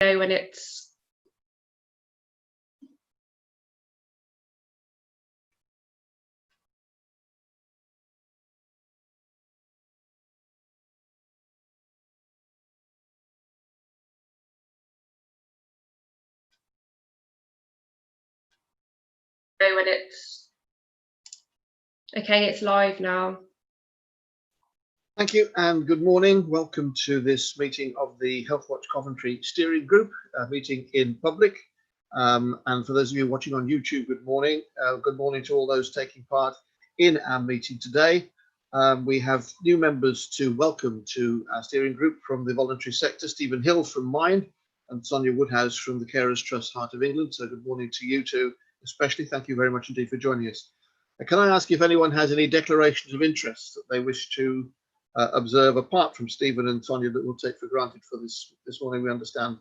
when it's okay, it's live now. Thank you and good morning. Welcome to this meeting of the Healthwatch Coventry Steering Group, meeting in public. And for those of you watching on YouTube, good morning. Good morning to all those taking part in our meeting today. We have new members to welcome to our steering group from the voluntary sector, Stephen Hill from Mind and Sonia Woodhouse from the Carers Trust Heart of England. So good morning to you two, especially. Thank you very much indeed for joining us. Can I ask if anyone has any declarations of interest that they wish to observe apart from Stephen and Sonia that we'll take for granted for this morning? We understand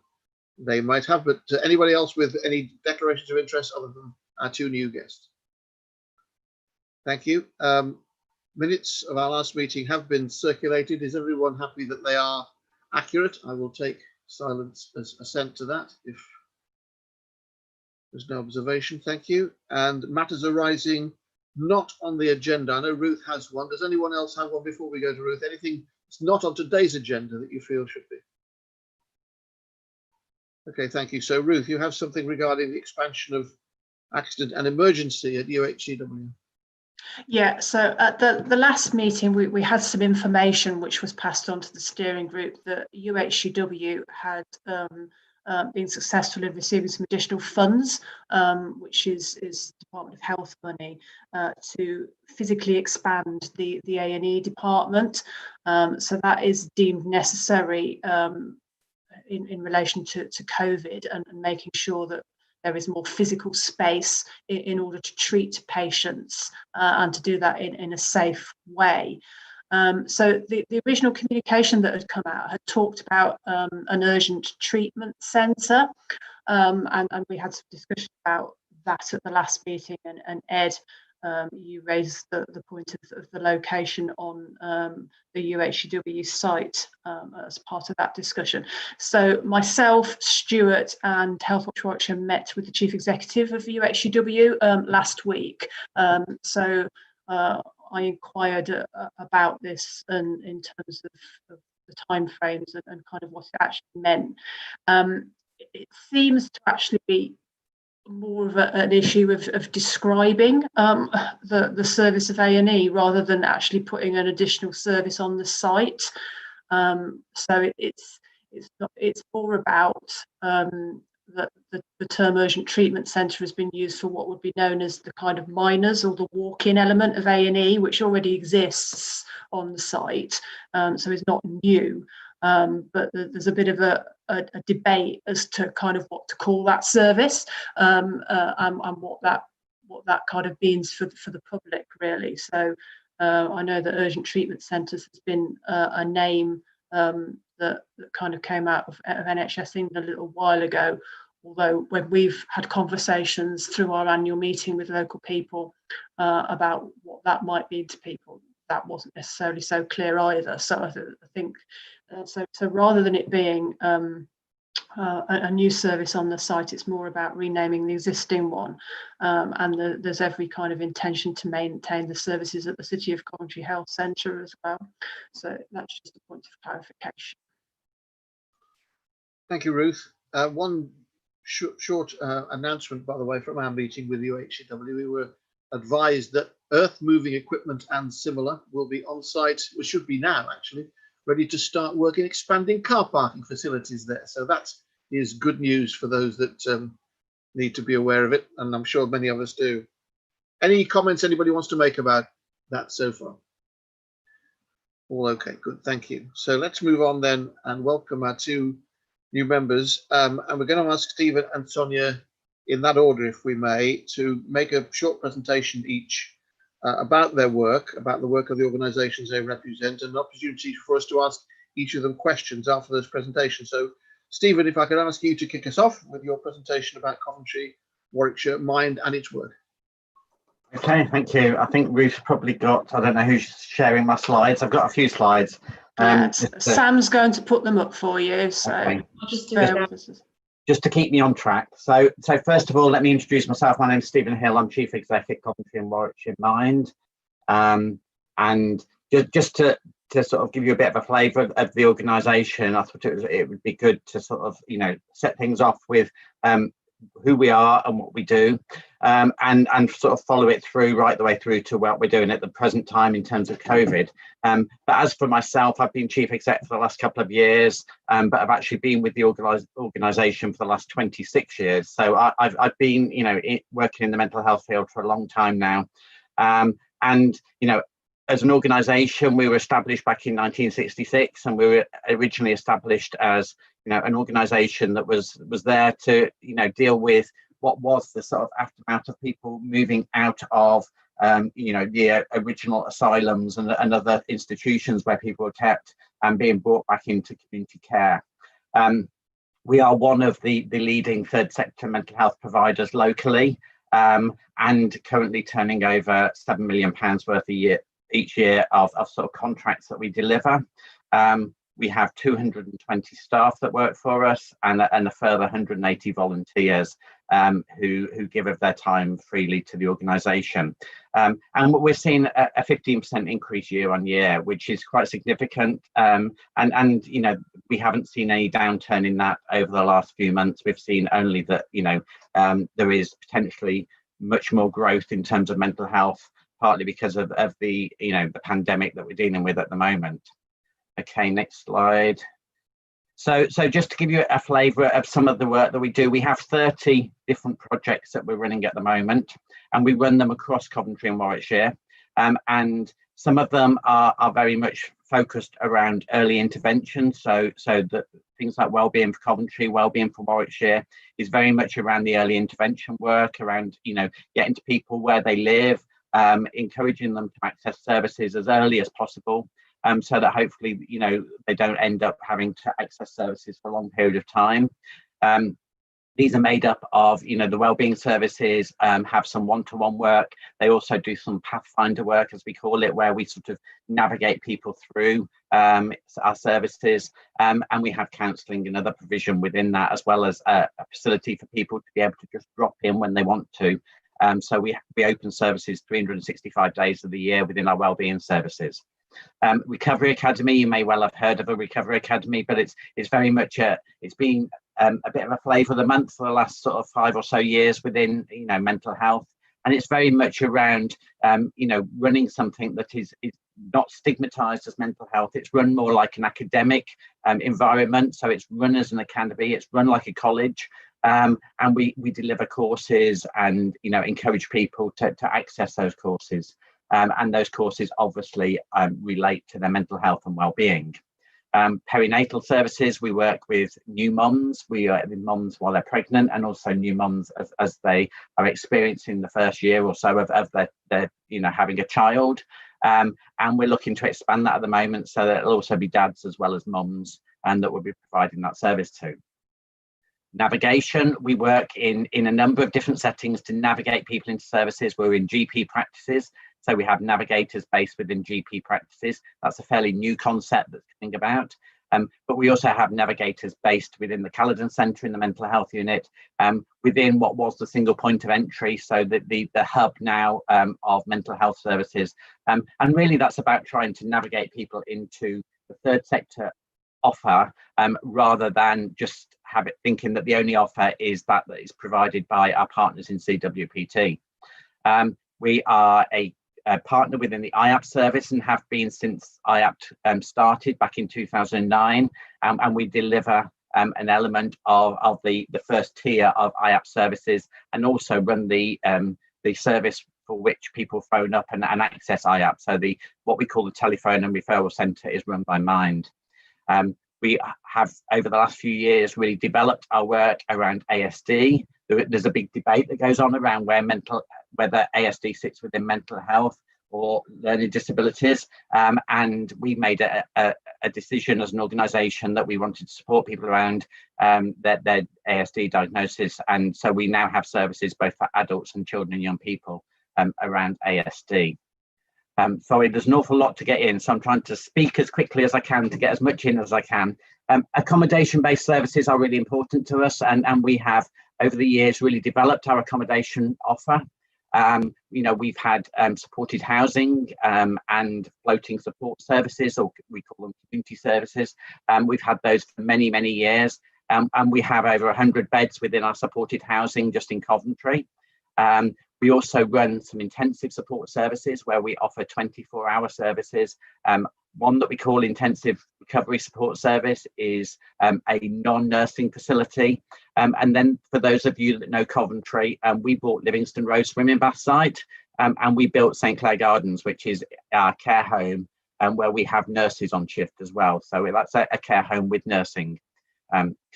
they might have, but anybody else with any declarations of interest other than our two new guests? Thank you. Minutes of our last meeting have been circulated. Is everyone happy that they are accurate? I will take silence as assent to that if there's no observation. Thank you. And matters arising not on the agenda. I know Ruth has one. Does anyone else have one before we go to Ruth? Anything that's not on today's agenda that you feel should be? Okay, thank you. So Ruth, you have something regarding the expansion of accident and emergency at UHCW. Yeah, so at the last meeting, we had some information which was passed on to the steering group that UHCW had been successful in receiving some additional funds, which is Department of Health money, to physically expand the A&E department. So that is deemed necessary in relation to COVID and making sure that there is more physical space in order to treat patients and to do that in a safe way. So the original communication that had come out had talked about an urgent treatment centre, and we had some discussion about that at the last meeting, and Ed, you raised the point of the location on the UHCW site as part of that discussion. So myself, Stuart and Healthwatch Warwickshire met with the Chief Executive of UHCW last week. So I inquired about this and in terms of the timeframes and kind of what it actually meant. It seems to actually be more of an issue of describing the service of A&E rather than actually putting an additional service on the site. So it's more about the term urgent treatment centre has been used for what would be known as the kind of minors or the walk-in element of A&E, which already exists on the site, so it's not new. But there's a bit of a debate as to kind of what to call that service and what that kind of means for the public, really. So I know that urgent treatment centres has been a name that kind of came out of NHS England a little while ago, although when we've had conversations through our annual meeting with local people about what that might mean to people, that wasn't necessarily so clear either. So I think so rather than it being a new service on the site, it's more about renaming the existing one, and there's every kind of intention to maintain the services at the City of Coventry Health Centre as well. So that's just a point of clarification. Thank you, Ruth. One short announcement, by the way, from our meeting with UHCW. We were advised that earth moving equipment and similar will be on site, which should be now actually, ready to start working expanding car parking facilities there. So that is good news for those that need to be aware of it, and I'm sure many of us do. Any comments anybody wants to make about that so far? All okay, good, thank you. So let's move on then and welcome our two new members, and we're going to ask Stephen and Sonia in that order, if we may, to make a short presentation each about their work, about the work of the organisations they represent, and an opportunity for us to ask each of them questions after those presentations. So Stephen, if I could ask you to kick us off with your presentation about Coventry, Warwickshire, Mind and its work. Okay, thank you. I think Ruth's probably got, I don't know who's sharing my slides. I've got a few slides. Sam's going to put them up for you. So Okay. I'll just do it now. Just to keep me on track. So first of all, let me introduce myself. My name is Stephen Hill. I'm Chief Executive Coventry and Warwickshire Mind. And just to sort of give you a bit of a flavour of the organisation, I thought it would be good to sort of, set things off with who we are and what we do, and sort of follow it through right the way through to what we're doing at the present time in terms of COVID. But as for myself, I've been chief exec for the last couple of years, but I've actually been with the organisation for the last 26 years. So I've been, working in the mental health field for a long time now. And as an organisation, we were established back in 1966, and we were originally established as an organisation that was there to deal with what was the sort of aftermath of people moving out of the original asylums and other institutions where people were kept and being brought back into community care. We are one of the leading third sector mental health providers locally, and currently turning over £7 million worth each year of sort of contracts that we deliver. We have 220 staff that work for us, and a further 180 volunteers who give of their time freely to the organisation. And we're seeing a 15% increase year on year, which is quite significant. And we haven't seen any downturn in that over the last few months. We've seen only that there is potentially much more growth in terms of mental health, partly because of the the pandemic that we're dealing with at the moment. Okay, next slide. So just to give you a flavour of some of the work that we do, we have 30 different projects that we're running at the moment, and we run them across Coventry and Warwickshire. And some of them are very much focused around early intervention. So that things like wellbeing for Coventry, wellbeing for Warwickshire is very much around the early intervention work, around getting to people where they live, encouraging them to access services as early as possible. So that hopefully, they don't end up having to access services for a long period of time. These are made up of, the wellbeing services have some one-to-one work. They also do some pathfinder work, as we call it, where we sort of navigate people through our services. And we have counselling and other provision within that, as well as a facility for people to be able to just drop in when they want to. So we open services 365 days of the year within our wellbeing services. Recovery Academy, you may well have heard of a Recovery Academy, but it's very much it's been a bit of a flavour of the month for the last sort of 5 or so years within mental health, and it's very much around running something that is not stigmatised as mental health. It's run more like an academic environment, so it's run as an academy, it's run like a college. And we deliver courses and encourage people to access those courses. And those courses obviously relate to their mental health and well-being. Perinatal services, we work with new mums. We work with mums while they're pregnant, and also new mums as they are experiencing the first year or so of their having a child. And we're looking to expand that at the moment, so that it'll also be dads as well as mums, and that we'll be providing that service to. Navigation, we work in a number of different settings to navigate people into services. We're in GP practices, so we have navigators based within GP practices. That's a fairly new concept that's coming about. But we also have navigators based within the Caledon Centre in the mental health unit, within what was the single point of entry, so that the hub now of mental health services. And really that's about trying to navigate people into the third sector offer, rather than just have it thinking that the only offer is that is provided by our partners in CWPT. We are a partner within the IAP service and have been since IAP started back in 2009, and we deliver an element of the first tier of IAP services, and also run the service for which people phone up and access IAP. So what we call the telephone and referral centre is run by Mind. We have, over the last few years, really developed our work around ASD. There's a big debate that goes on around whether ASD sits within mental health or learning disabilities. And we made a decision as an organisation that we wanted to support people around their ASD diagnosis. And so we now have services both for adults and children and young people around ASD. Sorry, there's an awful lot to get in, so I'm trying to speak as quickly as I can to get as much in as I can. Accommodation-based services are really important to us, and we have, over the years, really developed our accommodation offer. We've had supported housing and floating support services, or we call them community services. We've had those for many, many years, and we have over 100 beds within our supported housing just in Coventry. We also run some intensive support services where we offer 24-hour services. One that we call intensive recovery support service is a non-nursing facility. And then for those of you that know Coventry, we bought Livingston Road swimming bath site, and we built St Clair Gardens, which is our care home, where we have nurses on shift as well. So that's a care home with nursing.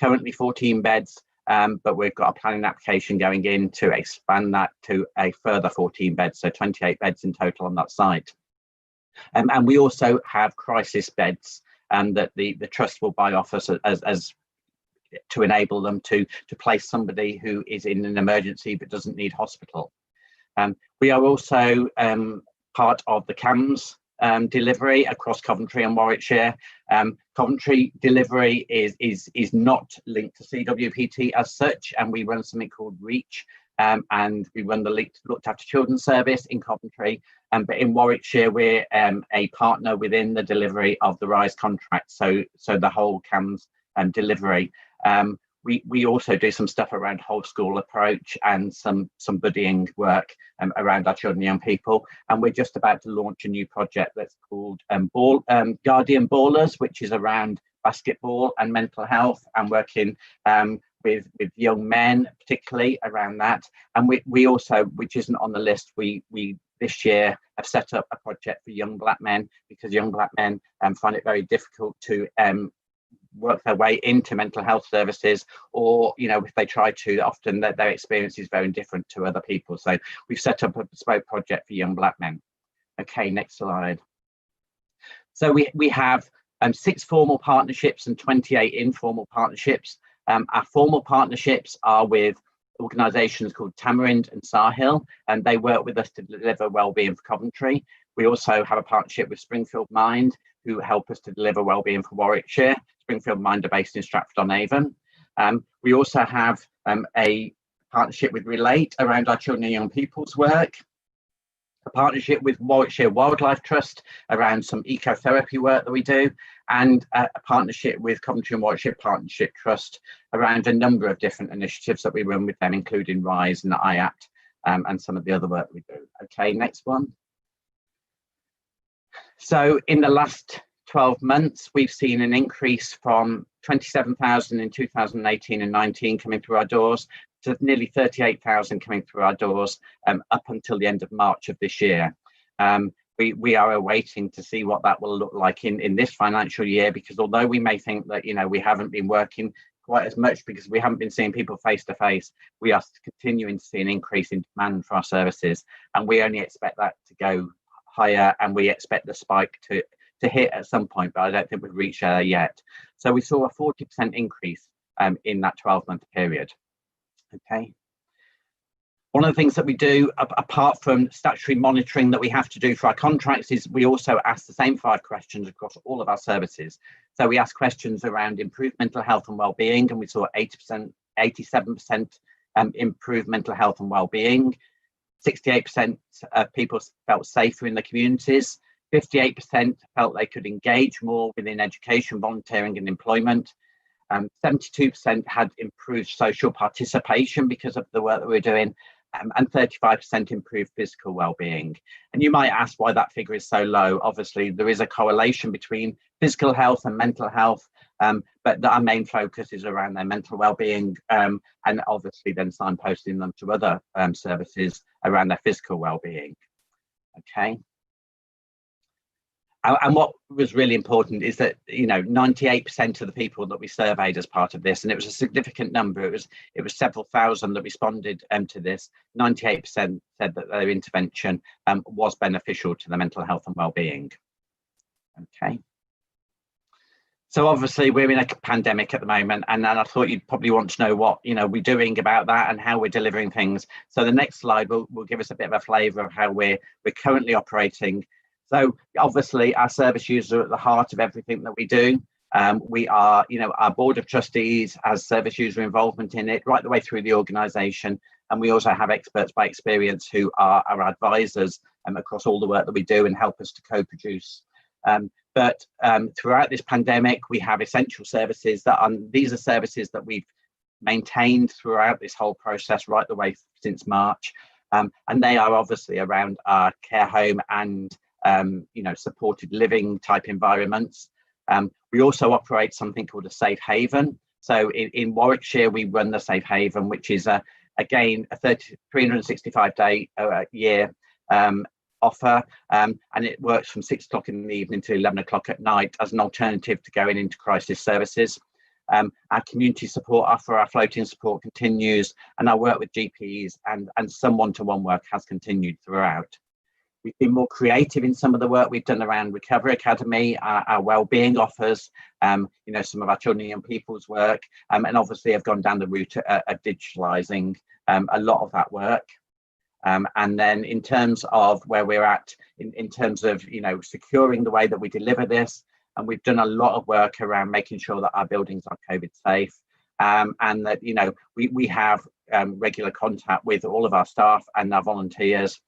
Currently 14 beds. But we've got a planning application going in to expand that to a further 14 beds, so 28 beds in total on that site. And we also have crisis beds that the trust will buy off us as to enable them to place somebody who is in an emergency but doesn't need hospital. We are also part of the CAMS delivery across Coventry and Warwickshire. Coventry delivery is not linked to CWPT as such, and we run something called REACH, and we run the Looked After Children service in Coventry. But in Warwickshire, we're a partner within the delivery of the RISE contract, so the whole CAMS delivery. We also do some stuff around whole school approach and some buddying work around our children and young people. And we're just about to launch a new project that's called Guardian Ballers, which is around basketball and mental health, and working with young men, particularly around that. And we also, which isn't on the list, we this year have set up a project for young black men, because young black men find it very difficult to work their way into mental health services, or if they try to, often their experience is very different to other people. So we've set up a bespoke project for young black men. Okay, next slide. So we have 6 formal partnerships and 28 informal partnerships. Our formal partnerships are with organisations called Tamarind and Sahil, and they work with us to deliver wellbeing for Coventry. We also have a partnership with Springfield Mind, who help us to deliver wellbeing for Warwickshire. Springfield Mind are based in Stratford-on-Avon. We also have a partnership with Relate around our children and young people's work, a partnership with Warwickshire Wildlife Trust around some ecotherapy work that we do, and a partnership with Coventry and Warwickshire Partnership Trust around a number of different initiatives that we run with them, including RISE and IAPT, and some of the other work we do. Okay, next one. So in the last 12 months, we've seen an increase from 27,000 in 2018 and 19 coming through our doors to nearly 38,000 coming through our doors up until the end of March of this year. We are awaiting to see what that will look like in this financial year, because although we may think that we haven't been working quite as much because we haven't been seeing people face to face, we are continuing to see an increase in demand for our services, and we only expect that to go higher, and we expect the spike to hit at some point, but I don't think we've reached there yet. So we saw a 40% increase in that 12-month period. Okay. One of the things that we do, apart from statutory monitoring that we have to do for our contracts, is we also ask the same 5 questions across all of our services. So we ask questions around improved mental health and wellbeing, and we saw 87% improved mental health and wellbeing. 68% of people felt safer in the communities. 58% felt they could engage more within education, volunteering and employment. 72% had improved social participation because of the work that we're doing, and 35% improved physical well-being. And you might ask why that figure is so low. Obviously, there is a correlation between physical health and mental health, but our main focus is around their mental well-being, and obviously then signposting them to other services around their physical well-being. Okay. And what was really important is that 98% of the people that we surveyed as part of this, and it was a significant number, it was several thousand that responded to this, 98% said that their intervention was beneficial to their mental health and well-being. Okay. So obviously we're in a pandemic at the moment, and I thought you'd probably want to know what we're doing about that and how we're delivering things. So the next slide will give us a bit of a flavour of how we're currently operating. So obviously our service users are at the heart of everything that we do. We are, our board of trustees has service user involvement in it right the way through the organisation. And we also have experts by experience who are our advisors across all the work that we do and help us to co-produce. But throughout this pandemic, we have essential services these are services that we've maintained throughout this whole process right the way since March. And they are obviously around our care home and supported living type environments. We also operate something called a safe haven. So in Warwickshire, we run the safe haven, which is again a 365-day year offer, and it works from 6 o'clock in the evening to 11 o'clock at night as an alternative to going into crisis services. Our community support offer, our floating support continues, and our work with GPs and some one-to-one work has continued throughout. We've been more creative in some of the work we've done around Recovery Academy, our wellbeing offers, some of our children and young people's work, and obviously have gone down the route of digitalising a lot of that work. And then in terms of where we're at, in terms of, securing the way that we deliver this, and we've done a lot of work around making sure that our buildings are COVID safe, and that, we have regular contact with all of our staff and our volunteers.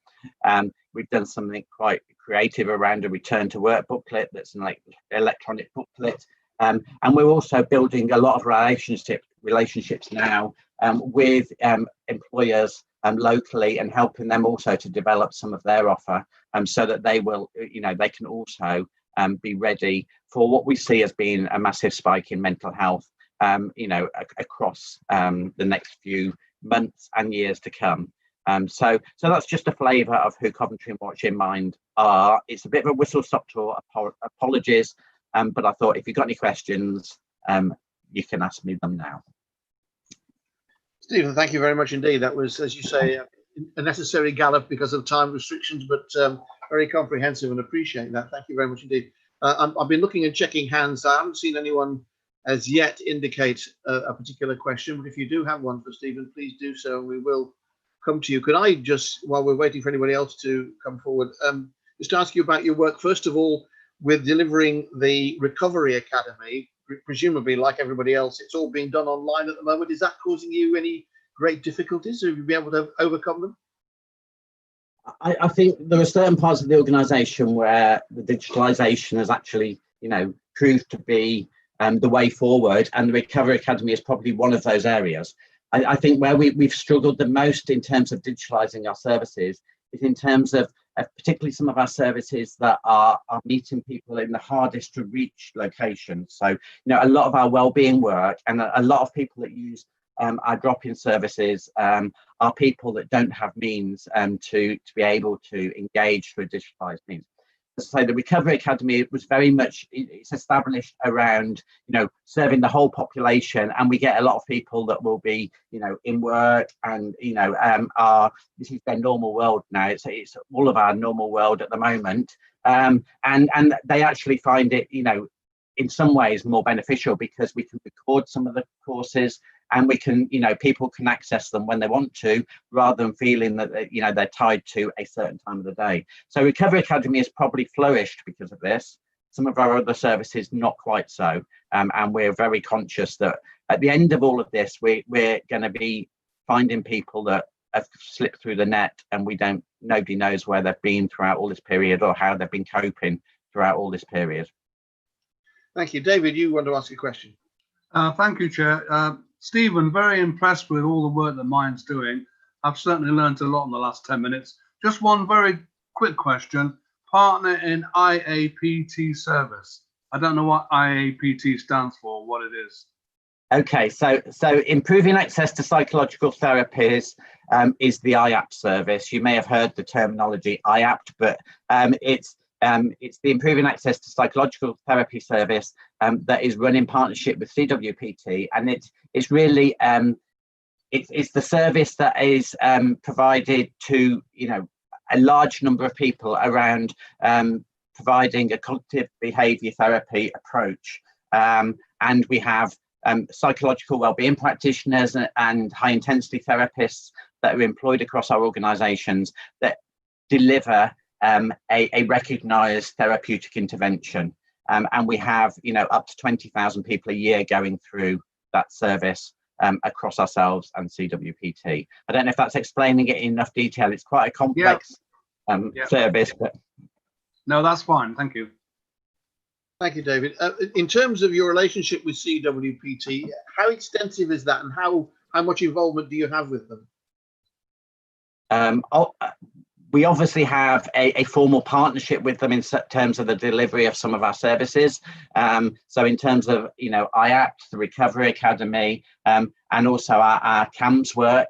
We've done something quite creative around a return to work booklet that's an electronic booklet. And we're also building a lot of relationships now with employers locally and helping them also to develop some of their offer so that they will, they can also be ready for what we see as being a massive spike in mental health, across the next few months and years to come. So that's just a flavour of who Coventry and Warwickshire in Mind are. It's a bit of a whistle-stop tour, apologies, but I thought if you've got any questions, you can ask me them now. Stephen, thank you very much indeed. That was, as you say, a necessary gallop because of time restrictions, but very comprehensive, and appreciate that. Thank you very much indeed. I've been looking and checking hands. I haven't seen anyone as yet indicate a particular question, but if you do have one for Stephen, please do so, and we will come to you. Could I just, while we're waiting for anybody else to come forward, just ask you about your work, first of all, with delivering the Recovery Academy? Presumably, like everybody else, it's all being done online at the moment. Is that causing you any great difficulties? Have you been able to overcome them? I think there are certain parts of the organisation where the digitalisation has actually, proved to be the way forward, and the Recovery Academy is probably one of those areas. I think where we've struggled the most in terms of digitalising our services is in terms of particularly some of our services that are meeting people in the hardest to reach locations. So, a lot of our wellbeing work and a lot of people that use our drop-in services are people that don't have means to be able to engage through a digitalised means. So the Recovery Academy was very much, it's established around, serving the whole population, and we get a lot of people that will be, in work and, this is their normal world now. It's all of our normal world at the moment. And they actually find it, in some ways more beneficial because we can record some of the courses and we can, people can access them when they want to, rather than feeling that, they're tied to a certain time of the day. So Recovery Academy has probably flourished because of this. Some of our other services, not quite so. And we're very conscious that at the end of all of this, we're going to be finding people that have slipped through the net, and nobody knows where they've been throughout all this period or how they've been coping throughout all this period. Thank you. David, you want to ask a question? Thank you, Chair. Stephen, very impressed with all the work that Mind's doing. I've certainly learned a lot in the last 10 minutes. Just one very quick question. Partner in IAPT service. I don't know what IAPT stands for, what it is. Okay, so improving access to psychological therapies is the IAPT service. You may have heard the terminology IAPT, but it's the Improving Access to Psychological Therapy service that is run in partnership with CWPT, and it's really it's the service that is provided to a large number of people around providing a cognitive behaviour therapy approach, and we have psychological wellbeing practitioners and high intensity therapists that are employed across our organisations that deliver a recognised therapeutic intervention, and we have up to 20,000 people a year going through that service across ourselves and CWPT. I don't know if that's explaining it in enough detail. It's quite a complex service, but no, that's fine. Thank you. Thank you, David. In terms of your relationship with CWPT, how extensive is that, and how much involvement do you have with them? We obviously have a formal partnership with them in terms of the delivery of some of our services. So in terms of, IAPT, the Recovery Academy, and also our CAMS work,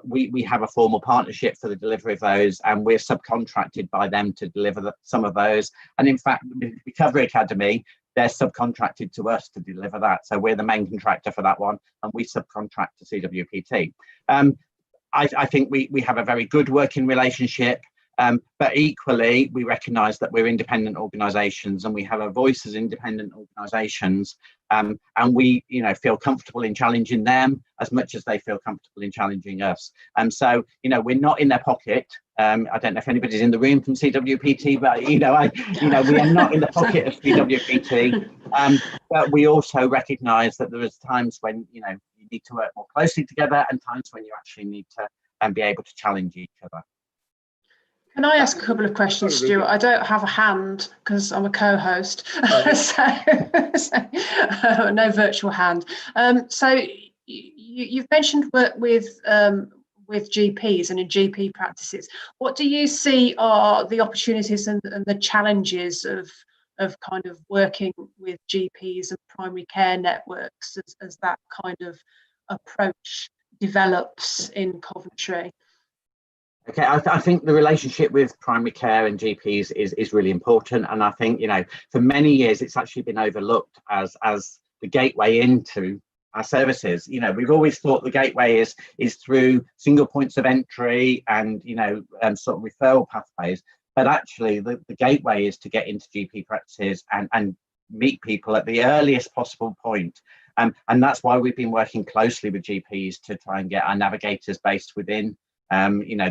we have a formal partnership for the delivery of those, and we're subcontracted by them to deliver some of those. And in fact, the Recovery Academy, they're subcontracted to us to deliver that. So we're the main contractor for that one, and we subcontract to CWPT. I think we have a very good working relationship, but equally we recognise that we're independent organisations and we have a voice as independent organisations, and we feel comfortable in challenging them as much as they feel comfortable in challenging us. So we're not in their pocket. I don't know if anybody's in the room from CWPT, but we are not in the pocket of CWPT. But we also recognise that there is times when you need to work more closely together, and times when you actually need to be able to challenge each other. Can I ask a couple of questions, Stuart? I don't have a hand because I'm a co-host, so no virtual hand. So you've mentioned work with GPs and in GP practices. What do you see are the opportunities and the challenges of kind of working with GPs and primary care networks as that kind of approach develops in Coventry? Okay, I think the relationship with primary care and GPs is really important, and I think for many years it's actually been overlooked as the gateway into our services. We've always thought the gateway is through single points of entry and sort of referral pathways, but actually the gateway is to get into GP practices and meet people at the earliest possible point. And that's why we've been working closely with GPs to try and get our navigators based within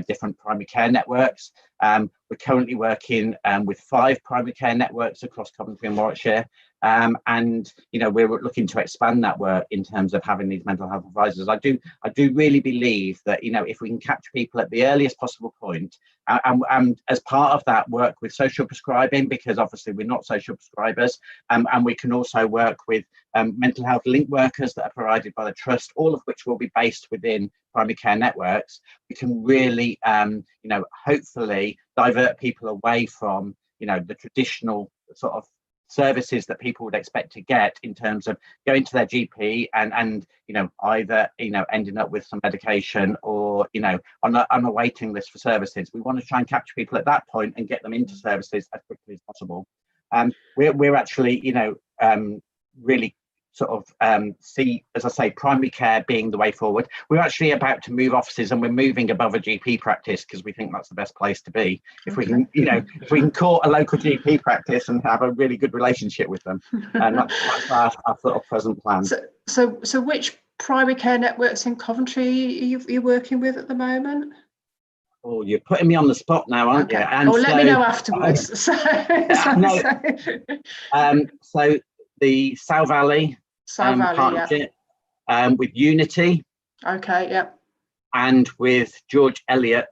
different primary care networks. We're currently working with 5 primary care networks across Coventry and Warwickshire, and we're looking to expand that work in terms of having these mental health advisors. I do really believe that if we can catch people at the earliest possible point, and as part of that work with social prescribing, because obviously we're not social prescribers, and we can also work with mental health link workers that are provided by the trust, all of which will be based within primary care networks. We can really hopefully divert people away from the traditional sort of services that people would expect to get in terms of going to their GP and either ending up with some medication or on a waiting list for services. We want to try and capture people at that point and get them into services as quickly as possible. We're actually really sort of see, as I say, primary care being the way forward. We're actually about to move offices, and we're moving above a GP practice because we think that's the best place to be. If we can, if we can court a local GP practice and have a really good relationship with them, and that's our sort of present plan. So which primary care networks in Coventry are you working with at the moment? Oh, you're putting me on the spot now, aren't you? And let me know afterwards. So the Sal Valley partnership, with Unity. Okay, yep. And with George Eliot.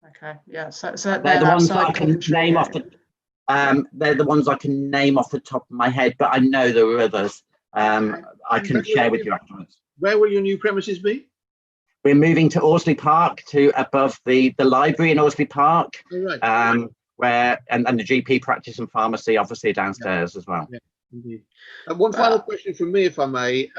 Okay, yeah. So they're the ones that I can name off the. They're the ones I can name off the top of my head, but I know there are others. I can share with you afterwards. Where will your new premises be? We're moving to Orsley Park, to above the library in Orsley Park. Oh, right. Where and the GP practice and pharmacy obviously downstairs as well. Yeah, indeed. One final question from me, if I may,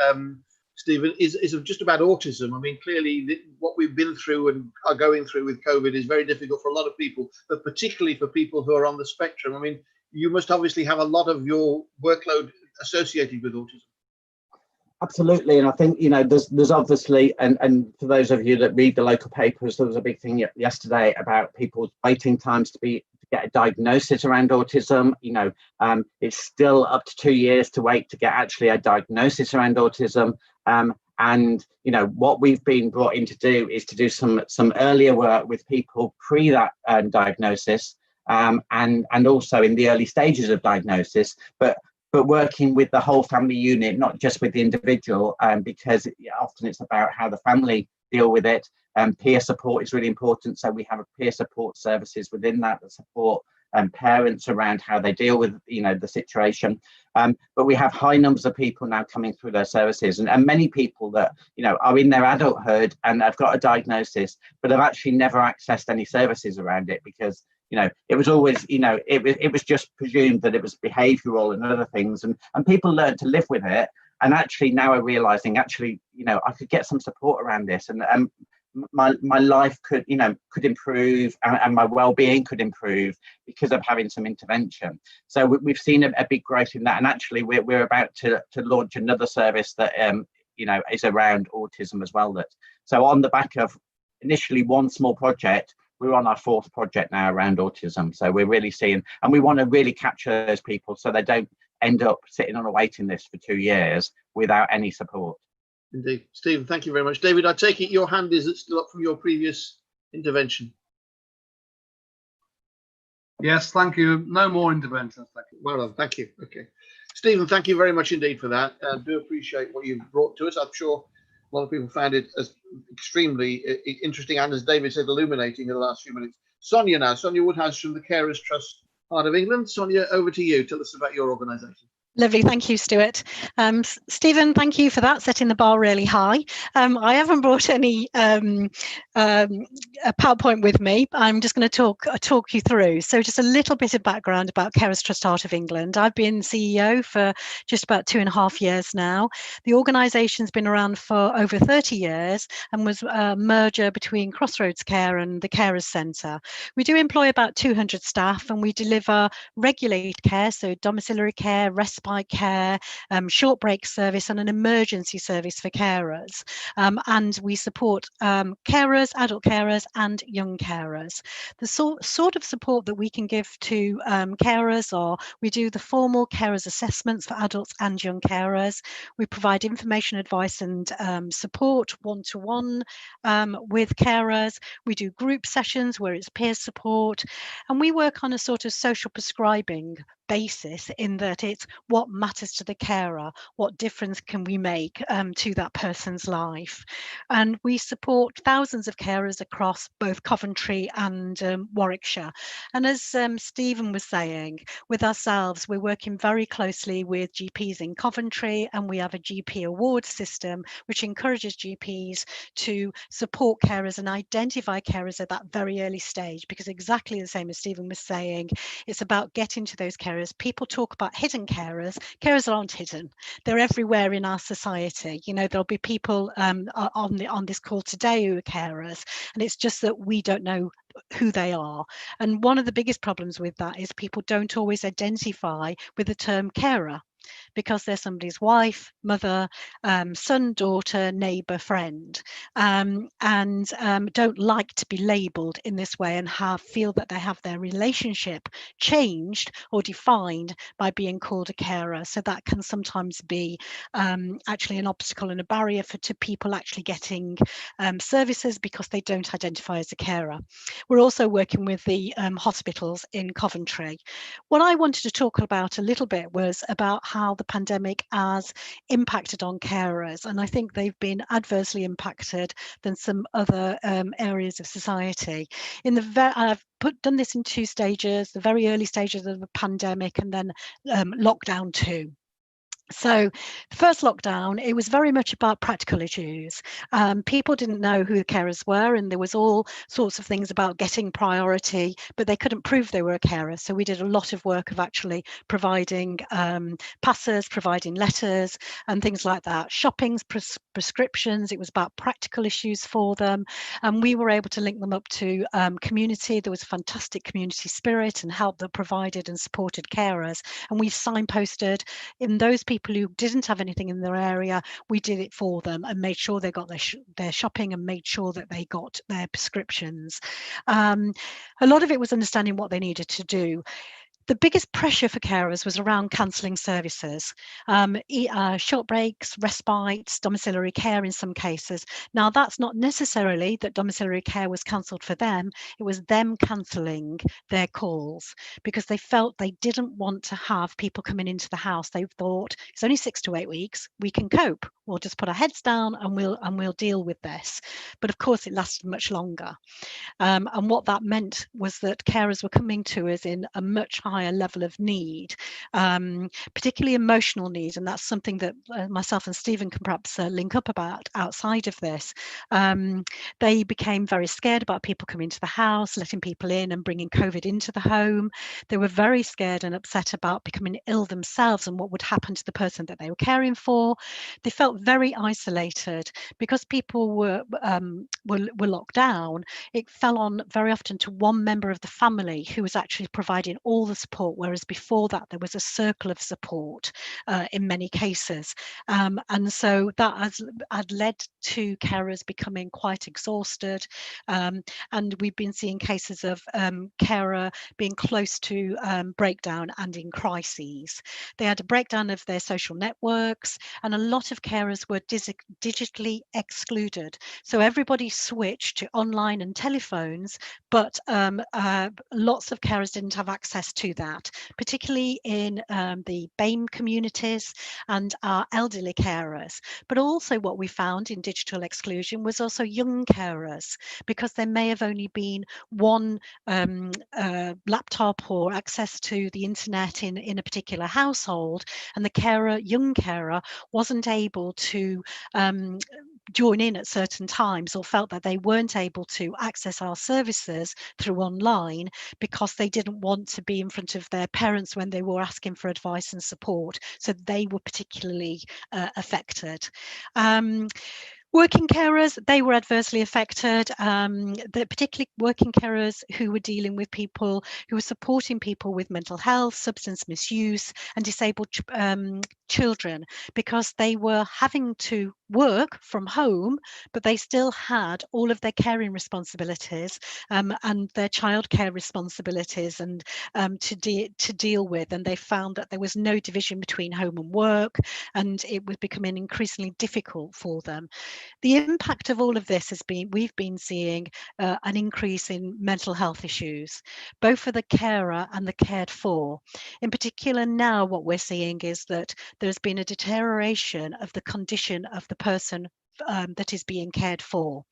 Stephen, is just about autism. I mean, clearly what we've been through and are going through with COVID is very difficult for a lot of people, but particularly for people who are on the spectrum. I mean, you must obviously have a lot of your workload associated with autism. Absolutely, and I think there's obviously, and for those of you that read the local papers, there was a big thing yesterday about people's waiting times to get a diagnosis around autism. It's still up to 2 years to wait to get actually a diagnosis around autism, and And what we've been brought in to do is to do some earlier work with people pre that diagnosis, and also in the early stages of diagnosis, but working with the whole family unit, not just with the individual, because often it's about how the family deal with it. Peer support is really important, so we have a peer support services within that support parents around how they deal with the situation. But we have high numbers of people now coming through their services, and many people that are in their adulthood and have got a diagnosis but have actually never accessed any services around it, because it was always it was just presumed that it was behavioral and other things, and people learned to live with it, and actually now are realizing I could get some support around this, and my life could improve, and my well-being could improve because of having some intervention. So we've seen a big growth in that, and actually we're about to launch another service that is around autism as well. So on the back of initially one small project, we're on our fourth project now around autism. So we're really seeing, and we want to really capture those people so they don't end up sitting on a waiting list for 2 years without any support. Indeed. Stephen, thank you very much. David, I take it your hand is still up from your previous intervention? Yes, thank you. No more interventions. Thank you. Well done. Thank you. Okay. Stephen, thank you very much indeed for that. I do appreciate what you've brought to us. I'm sure a lot of people found it as extremely interesting and, as David said, illuminating in the last few minutes. Sonia now. Sonia Woodhouse from the Carers Trust Heart of England. Sonia, over to you. Tell us about your organisation. Lovely, thank you, Stuart. Stephen, thank you for that, setting the bar really high. I haven't brought any PowerPoint with me. I'm just going to talk you through. So just a little bit of background about Carers Trust Heart of England. I've been CEO for just about 2.5 years now. The organisation's been around for over 30 years and was a merger between Crossroads Care and the Carers Centre. We do employ about 200 staff, and we deliver regulated care, so domiciliary care, respite care, short break service, and an emergency service for carers. And we support carers, adult carers, and young carers. The sort of support that we can give to carers are, we do the formal carers assessments for adults and young carers. We provide information, advice, and support one-to-one with carers. We do group sessions where it's peer support, and we work on a sort of social prescribing basis, in that it's what matters to the carer, what difference can we make to that person's life. And we support thousands of carers across both Coventry and Warwickshire. And as Stephen was saying, with ourselves, we're working very closely with GPs in Coventry, and we have a GP award system which encourages GPs to support carers and identify carers at that very early stage, because exactly the same as Stephen was saying, it's about getting to those carers. People talk about hidden carers. Carers aren't hidden. They're everywhere in our society. There'll be people on this call today who are carers, and it's just that we don't know who they are. And one of the biggest problems with that is people don't always identify with the term carer, because they're somebody's wife, mother, son, daughter, neighbour, friend, and don't like to be labelled in this way, and feel that they have their relationship changed or defined by being called a carer. So that can sometimes be actually an obstacle and a barrier to people actually getting services, because they don't identify as a carer. We're also working with the hospitals in Coventry. What I wanted to talk about a little bit was about how the pandemic has impacted on carers, and I think they've been adversely impacted than some other areas of society. I've done this in 2 stages: the very early stages of the pandemic, and then lockdown 2. So the first lockdown, it was very much about practical issues. People didn't know who the carers were, and there was all sorts of things about getting priority, but they couldn't prove they were a carer. So we did a lot of work of actually providing passes, providing letters and things like that, shoppings, prescriptions. It was about practical issues for them. And we were able to link them up to community. There was a fantastic community spirit and help that provided and supported carers. And we signposted in those people who didn't have anything in their area, we did it for them and made sure they got their shopping and made sure that they got their prescriptions. A lot of it was understanding what they needed to do. The biggest pressure for carers was around cancelling services, short breaks, respites, domiciliary care in some cases. Now, that's not necessarily that domiciliary care was cancelled for them, it was them cancelling their calls because they felt they didn't want to have people coming into the house. They thought it's only 6 to 8 weeks, we can cope. We'll just put our heads down and we'll deal with this. But of course, it lasted much longer. And what that meant was that carers were coming to us in a much higher level of need, particularly emotional needs. And that's something that myself and Stephen can perhaps link up about outside of this. They became very scared about people coming to the house, letting people in and bringing COVID into the home. They were very scared and upset about becoming ill themselves and what would happen to the person that they were caring for. They felt very isolated because people were locked down. It fell on very often to one member of the family who was actually providing all the support, whereas before that there was a circle of support in many cases. And so that had led to carers becoming quite exhausted. And we've been seeing cases of carer being close to breakdown and in crises. They had a breakdown of their social networks, and a lot of carers were digitally excluded. So everybody switched to online and telephones, but lots of carers didn't have access to that, particularly in the BAME communities and our elderly carers. But also what we found in digital exclusion was also young carers, because there may have only been one laptop or access to the internet in a particular household, and the young carer wasn't able to join in at certain times, or felt that they weren't able to access our services through online because they didn't want to be in front of their parents when they were asking for advice and support. So they were particularly affected. Working carers, they were adversely affected, particularly working carers who were dealing with people, who were supporting people with mental health, substance misuse and disabled children, because they were having to work from home, but they still had all of their caring responsibilities and their childcare responsibilities and to deal with. And they found that there was no division between home and work, and it was becoming increasingly difficult for them. The impact of all of this has been, we've been seeing an increase in mental health issues, both for the carer and the cared for. In particular, now what we're seeing is that there's been a deterioration of the condition of the person that is being cared for.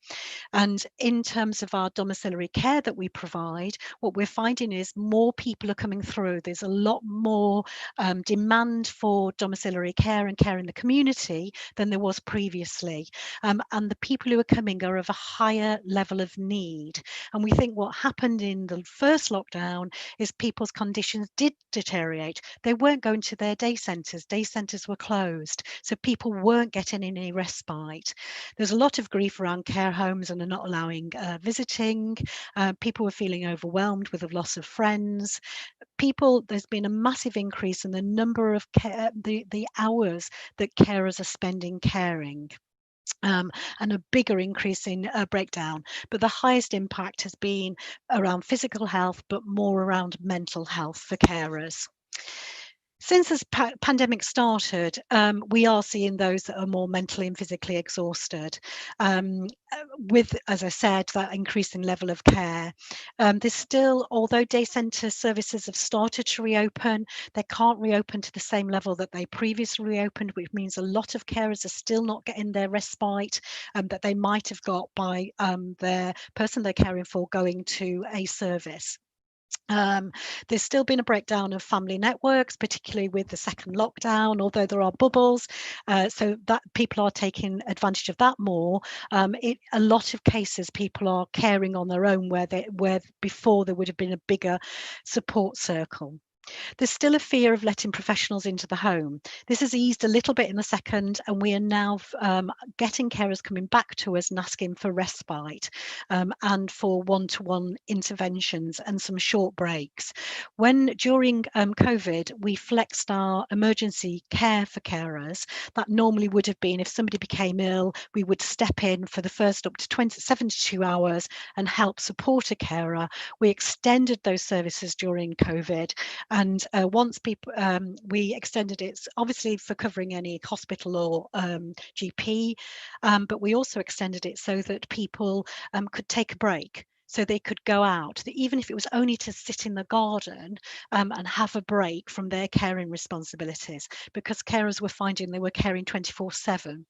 And in terms of our domiciliary care that we provide, what we're finding is more people are coming through. There's a lot more demand for domiciliary care and care in the community than there was previously. And the people who are coming are of a higher level of need. And we think what happened in the first lockdown is people's conditions did deteriorate. They weren't going to their day centres. Day centres were closed. So people weren't getting any respite. There's a lot of grief around care homes and are not allowing visiting. People were feeling overwhelmed with the loss of friends. There's been a massive increase in the number of the hours that carers are spending caring. And a bigger increase in breakdown. But the highest impact has been around physical health, but more around mental health for carers. Since this pandemic started, we are seeing those that are more mentally and physically exhausted, with, as I said, that increasing level of care. There's still, although day centre services have started to reopen, they can't reopen to the same level that they previously reopened, which means a lot of carers are still not getting their respite that they might have got by their person they're caring for going to a service. There's still been a breakdown of family networks, particularly with the second lockdown, although there are bubbles, so that people are taking advantage of that more. A lot of cases, people are caring on their own where before there would have been a bigger support circle. There's still a fear of letting professionals into the home. This has eased a little bit in the second, and we are now getting carers coming back to us and asking for respite and for one-to-one interventions and some short breaks. During COVID, we flexed our emergency care for carers. That normally would have been, if somebody became ill, we would step in for the first up to 72 hours and help support a carer. We extended those services during COVID. And once people, we extended it obviously for covering any hospital or GP, but we also extended it so that people could take a break. So they could go out, even if it was only to sit in the garden and have a break from their caring responsibilities, because carers were finding they were caring 24/7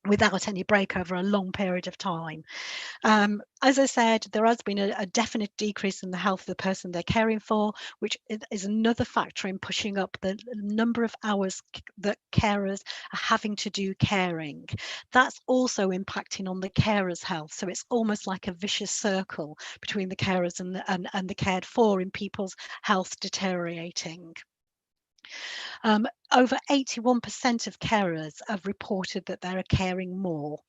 without any break over a long period of time. As I said, there has been a definite decrease in the health of the person they're caring for, which is another factor in pushing up the number of hours that carers are having to do caring. That's also impacting on the carers' health. So it's almost like a vicious circle between the carers and the cared for in people's health deteriorating. Over 81% of carers have reported that they're caring more.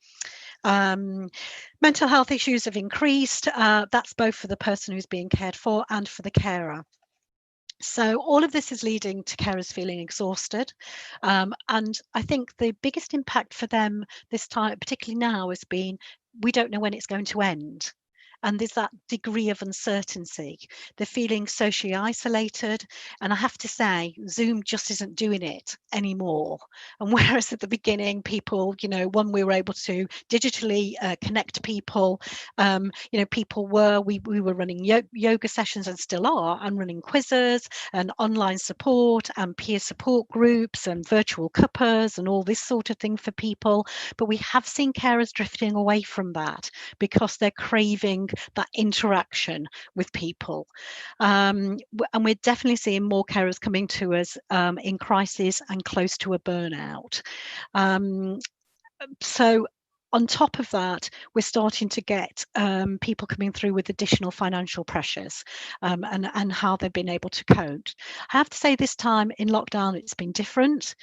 Mental health issues have increased. That's both for the person who's being cared for and for the carer. So all of this is leading to carers feeling exhausted. And I think the biggest impact for them this time, particularly now, has been we don't know when it's going to end. And there's that degree of uncertainty. They're feeling socially isolated. And I have to say, Zoom just isn't doing it anymore. And whereas at the beginning, people, when we were able to digitally connect people, people we were running yoga sessions and still are, and running quizzes and online support and peer support groups and virtual cuppers and all this sort of thing for people. But we have seen carers drifting away from that because they're craving that interaction with people. And we're definitely seeing more carers coming to us in crisis and close to a burnout. So on top of that, we're starting to get people coming through with additional financial pressures and how they've been able to cope. I have to say this time in lockdown, it's been different.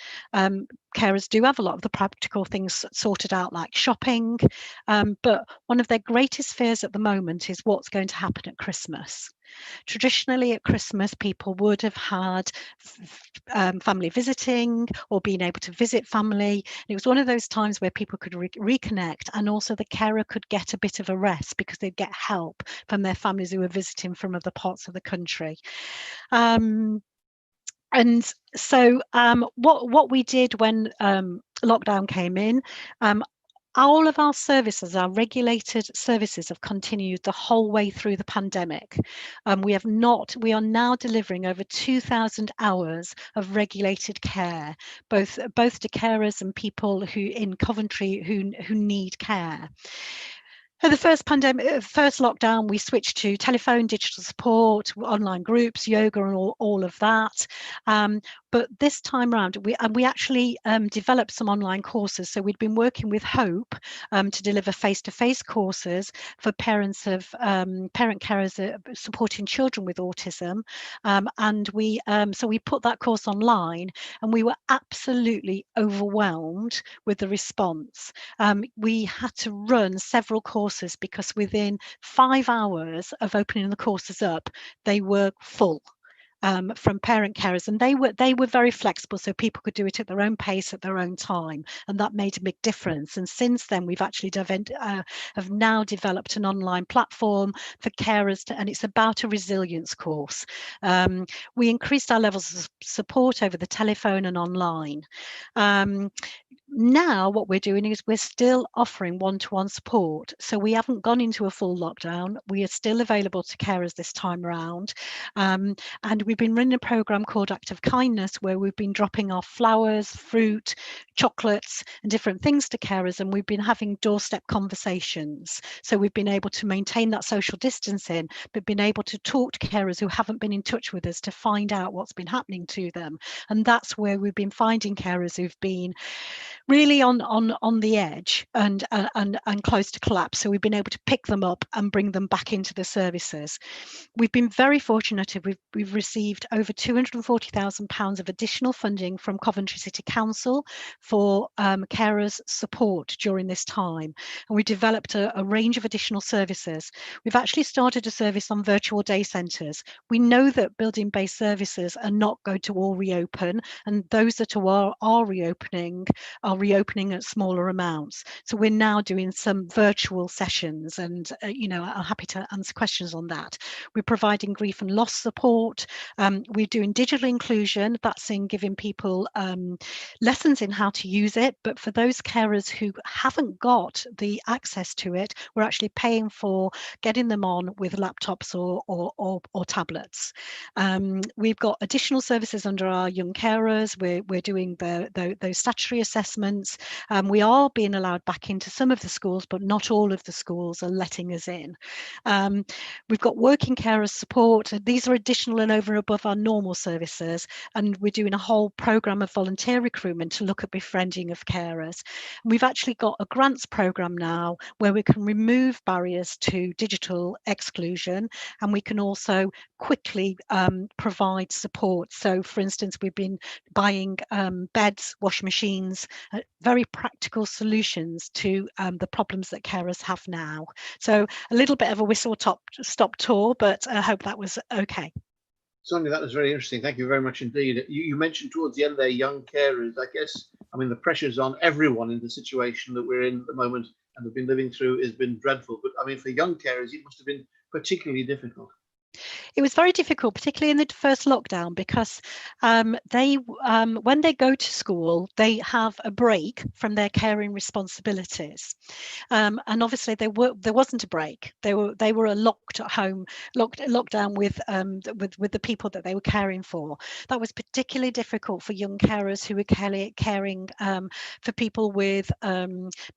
Carers do have a lot of the practical things sorted out, like shopping, but one of their greatest fears at the moment is what's going to happen at Christmas. Traditionally at Christmas, people would have had family visiting or being able to visit family. It was one of those times where people could reconnect, and also the carer could get a bit of a rest because they'd get help from their families who were visiting from other parts of the country. And so what we did when lockdown came in, all of our services, our regulated services, have continued the whole way through the pandemic. We are now delivering over 2,000 hours of regulated care, both to carers and people who in Coventry who need care. For the first lockdown, we switched to telephone, digital support, online groups, yoga, and all of that. But this time around, we actually developed some online courses. So we'd been working with Hope to deliver face-to-face courses for parents of parent carers supporting children with autism, and we put that course online, and we were absolutely overwhelmed with the response. We had to run several courses because within 5 hours of opening the courses up, they were full. From parent carers, and they were very flexible, so people could do it at their own pace at their own time, and that made a big difference. And since then, we've actually have now developed an online platform for carers, and it's about a resilience course. We increased our levels of support over the telephone and online. Now what we're doing is we're still offering one-to-one support. So we haven't gone into a full lockdown. We are still available to carers this time around. And we've been running a program called Act of Kindness, where we've been dropping off flowers, fruit, chocolates, and different things to carers. And we've been having doorstep conversations. So we've been able to maintain that social distancing, but been able to talk to carers who haven't been in touch with us to find out what's been happening to them. And that's where we've been finding carers who've been really on the edge and close to collapse. So we've been able to pick them up and bring them back into the services. We've been very fortunate. We've received over £240,000 of additional funding from Coventry City Council for carers support during this time. And we developed a range of additional services. We've actually started a service on virtual day centres. We know that building-based services are not going to all reopen, and those that are reopening are reopening at smaller amounts. So we're now doing some virtual sessions, and I'm happy to answer questions on that. We're providing grief and loss support. We're doing digital inclusion. That's in giving people lessons in how to use it. But for those carers who haven't got the access to it, we're actually paying for getting them on with laptops or tablets. We've got additional services under our young carers. We're doing those statutory assessments. We are being allowed back into some of the schools, but not all of the schools are letting us in. We've got working carers support. These are additional and over and above our normal services, and we're doing a whole programme of volunteer recruitment to look at befriending of carers. We've actually got a grants programme now where we can remove barriers to digital exclusion, and we can also quickly provide support. So for instance, we've been buying beds, washing machines, very practical solutions to the problems that carers have now. So a little bit of a whistle-stop tour, but I hope that was okay. Sonia, that was very interesting. Thank you very much indeed. You mentioned towards the end there young carers. I guess, I mean, the pressures on everyone in the situation that we're in at the moment and have been living through has been dreadful. But I mean, for young carers, it must have been particularly difficult. It was very difficult, particularly in the first lockdown, because when they go to school, they have a break from their caring responsibilities, and obviously there wasn't a break. They were locked at home, locked down with the people that they were caring for. That was particularly difficult for young carers who were caring for people with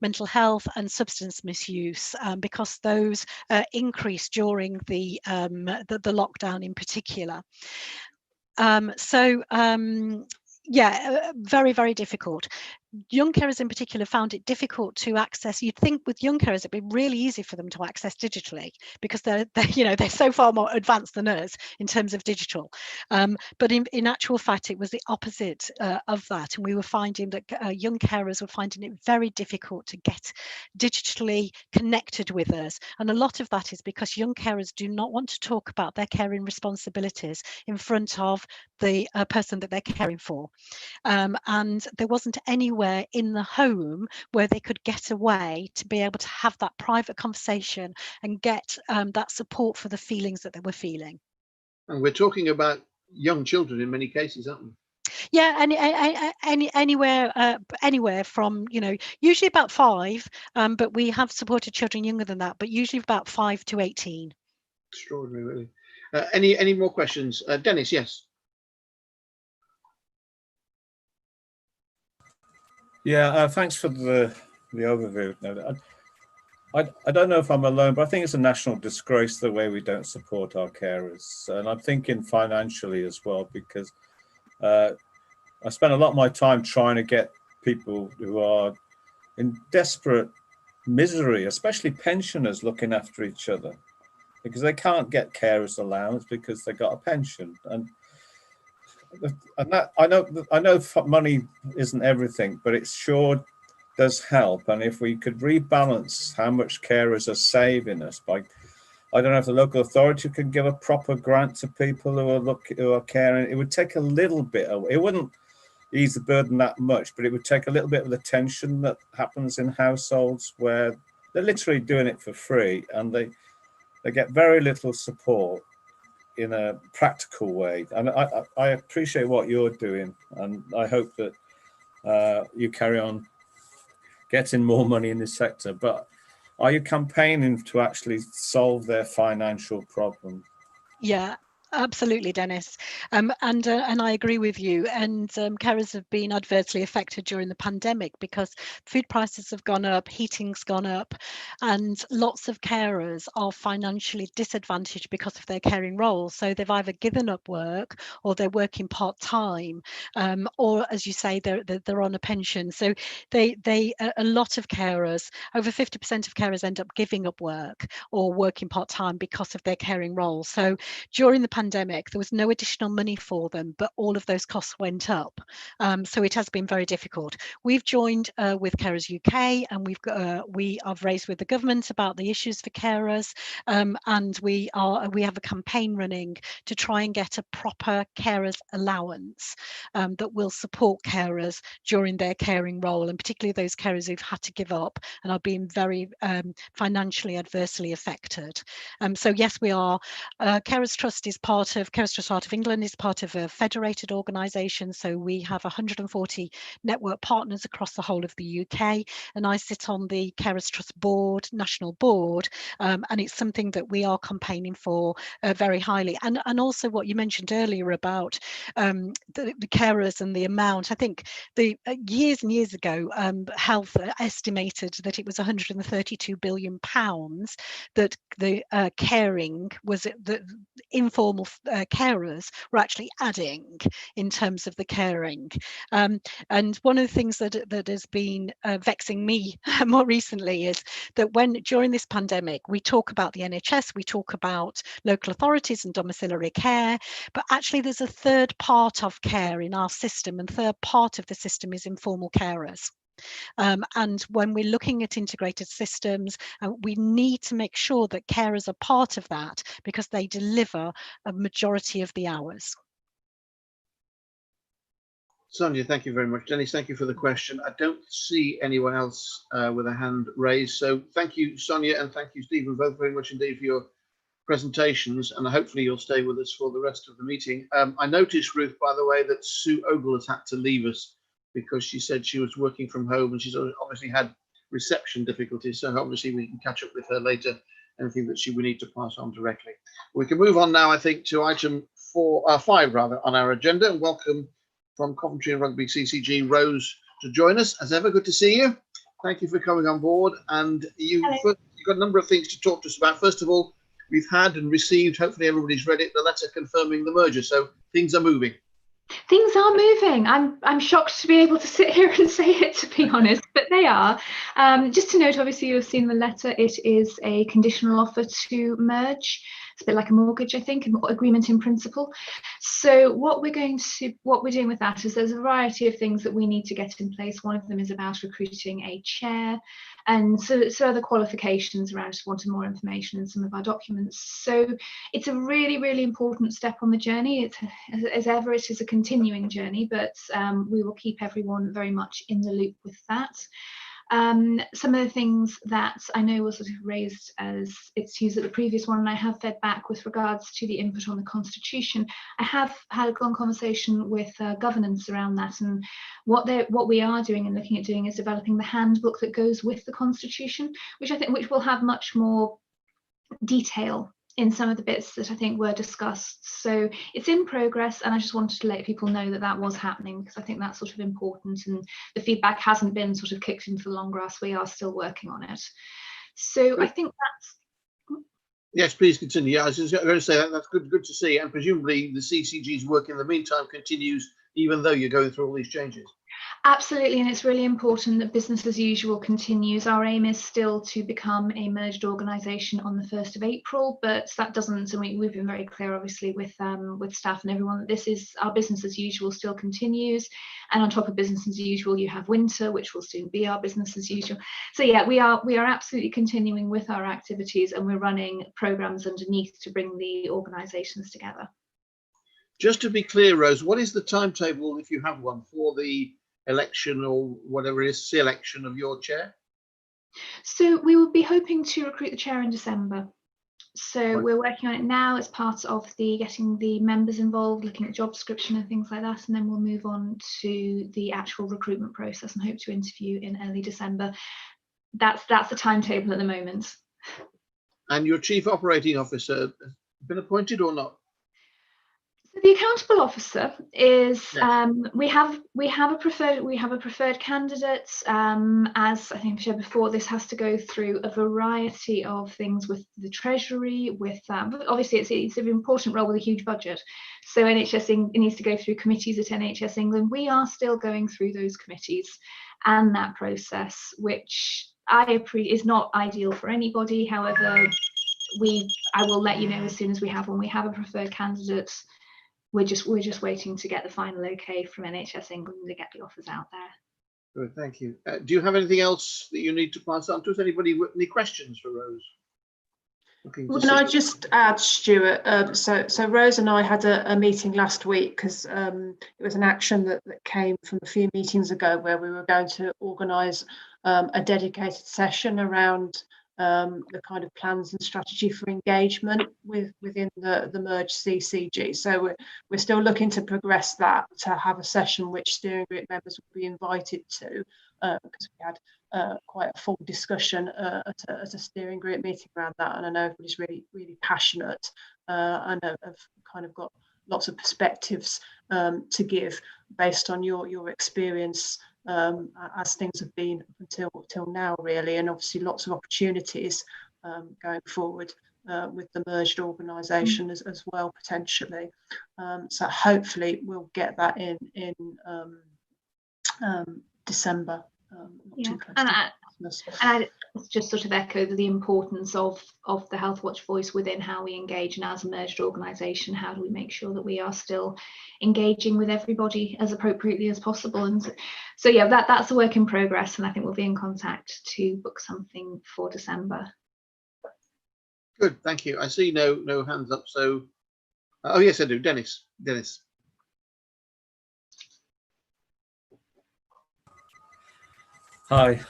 mental health and substance misuse, because those increased during the lockdown in particular. Very, very difficult. Young carers in particular found it difficult to access. You'd think with young carers it'd be really easy for them to access digitally because they're so far more advanced than us in terms of digital. But in actual fact, it was the opposite of that, and we were finding that young carers were finding it very difficult to get digitally connected with us. And a lot of that is because young carers do not want to talk about their caring responsibilities in front of the person that they're caring for. And there wasn't anywhere in the home where they could get away to be able to have that private conversation and get that support for the feelings that they were feeling. And we're talking about young children in many cases, aren't we? Yeah, anywhere from, usually about 5, but we have supported children younger than that, but usually about 5 to 18. Extraordinary, really. Any more questions? Dennis, yes. Yeah, thanks for the overview. I don't know if I'm alone, but I think it's a national disgrace the way we don't support our carers. And I'm thinking financially as well, because I spend a lot of my time trying to get people who are in desperate misery, especially pensioners, looking after each other, because they can't get carers allowance because they got a pension. And that I know money isn't everything, but it sure does help. And if we could rebalance how much carers are saving us by, I don't know if the local authority could give a proper grant to people who are caring, it would take a little bit away. It wouldn't ease the burden that much, but it would take a little bit of the tension that happens in households where they're literally doing it for free and they get very little support in a practical way. And I appreciate what you're doing, and I hope that you carry on getting more money in this sector. But are you campaigning to actually solve their financial problem? Yeah, absolutely, Dennis. And I agree with you. And carers have been adversely affected during the pandemic because food prices have gone up, heating's gone up, and lots of carers are financially disadvantaged because of their caring role. So they've either given up work or they're working part-time, or as you say, they're on a pension. So a lot of carers, over 50% of carers end up giving up work or working part-time because of their caring role. So during the pandemic, pandemic, there was no additional money for them, but all of those costs went up. So it has been very difficult. We've joined with Carers UK, and we have raised with the government about the issues for carers, and we have a campaign running to try and get a proper carers allowance that will support carers during their caring role, and particularly those carers who've had to give up and are being very financially adversely affected. So yes, we are. Carers Trust is part of Carers Trust Heart of England is part of a federated organisation. So we have 140 network partners across the whole of the UK, and I sit on the Carers Trust board, national board, and it's something that we are campaigning for very highly. And also what you mentioned earlier about the carers and the amount. I think the years and years ago, Health estimated that it was 132 billion pounds that the caring was the informal carers were actually adding in terms of the caring. And one of the things that has been vexing me more recently is that during this pandemic, we talk about the NHS, we talk about local authorities and domiciliary care, but actually there's a third part of care in our system, and third part of the system is informal carers. And when we're looking at integrated systems, we need to make sure that carers are part of that, because they deliver a majority of the hours. Sonia, thank you very much. Dennis, thank you for the question. I don't see anyone else with a hand raised. So thank you, Sonia, and thank you, Stephen, both very much indeed for your presentations, and hopefully you'll stay with us for the rest of the meeting. I noticed, Ruth, by the way, that Sue Ogle has had to leave us because she said she was working from home, and she's obviously had reception difficulties. So obviously we can catch up with her later, anything that we need to pass on directly. We can move on now, I think, to item 5 rather on our agenda, and welcome from Coventry and Rugby CCG, Rose, to join us. As ever, good to see you. Thank you for coming on board. And you've got a number of things to talk to us about. First of all, we've had and received, hopefully everybody's read it, the letter confirming the merger. So things are moving. Things are moving. I'm shocked to be able to sit here and say it, to be honest, but they are. Just to note, obviously you've seen the letter. It is a conditional offer to merge. It's a bit like a mortgage, I think, an agreement in principle. So what we're doing with that is there's a variety of things that we need to get in place. One of them is about recruiting a chair, and so other qualifications around. Just wanted more information in some of our documents. So it's a really, really important step on the journey. It's, as ever, it is a continuing journey, but we will keep everyone very much in the loop with that. Some of the things that I know were sort of raised as issues at the previous one, and I have fed back with regards to the input on the Constitution. I have had a long conversation with governance around that, and what we are doing and looking at doing is developing the handbook that goes with the Constitution, which will have much more detail in some of the bits that I think were discussed. So it's in progress, and I just wanted to let people know that that was happening, because I think that's sort of important, and the feedback hasn't been sort of kicked into the long grass. We are still working on it. So I think that's... Yes, please continue. Yeah, I was just going to say that's good to see, and presumably the CCG's work in the meantime continues, even though you're going through all these changes. Absolutely, and it's really important that business as usual continues. Our aim is still to become a merged organisation on the 1st of April, but that doesn't, and we've been very clear, obviously, with staff and everyone, that this is our business as usual still continues. And on top of business as usual, you have winter, which will soon be our business as usual. So yeah, we are absolutely continuing with our activities, and we're running programmes underneath to bring the organisations together. Just to be clear, Rose, what is the timetable, if you have one, for the election or whatever it is, selection of your chair? So we will be hoping to recruit the chair in December. So Right. We're working on it now as part of getting the members involved, looking at job description and things like that, and then we'll move on to the actual recruitment process and hope to interview in early December. That's the timetable at the moment. And your chief operating officer has been appointed or not? The accountable officer is Yes. we have a preferred candidate. As I think I shared before, this has to go through a variety of things with the Treasury, with obviously it's an important role with a huge budget. So NHS it needs to go through committees at NHS England. We are still going through those committees and that process, which is not ideal for anybody. However, I will let you know as soon as we have one. We have a preferred candidate. We're just waiting to get the final okay from NHS England to get the offers out there. Good, thank you. Do you have anything else that you need to pass on to us? Anybody with any questions for Rose? Well, can I just add, Stuart? So Rose and I had a meeting last week because it was an action that came from a few meetings ago where we were going to organise a dedicated session around the kind of plans and strategy for engagement within the merged CCG. So we're still looking to progress that, to have a session which steering group members will be invited to, because we had quite a full discussion at a steering group meeting around that, and I know everybody's really passionate and have kind of got lots of perspectives to give based on your experience as things have been until now, really, and obviously lots of opportunities going forward with the merged organisation as well, potentially. So hopefully we'll get that in December. Yeah, and I just sort of echo the importance of the Healthwatch voice within how we engage, and as a merged organisation, how do we make sure that we are still engaging with everybody as appropriately as possible. And so yeah, that's a work in progress, and I think we'll be in contact to book something for December. Good, thank you. I see no hands up, so oh yes I do. Dennis. Hi,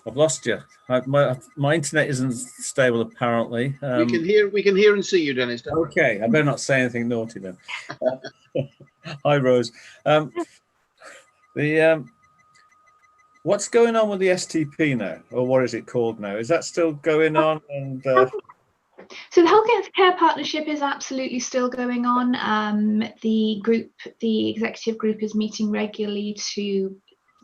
I've lost you. My internet isn't stable apparently. We can hear and see you, Dennis. Okay, I better not say anything naughty then. Hi, Rose. What's going on with the STP now, or what is it called now? Is that still going on? And so the Healthcare Partnership is absolutely still going on. The executive group is meeting regularly to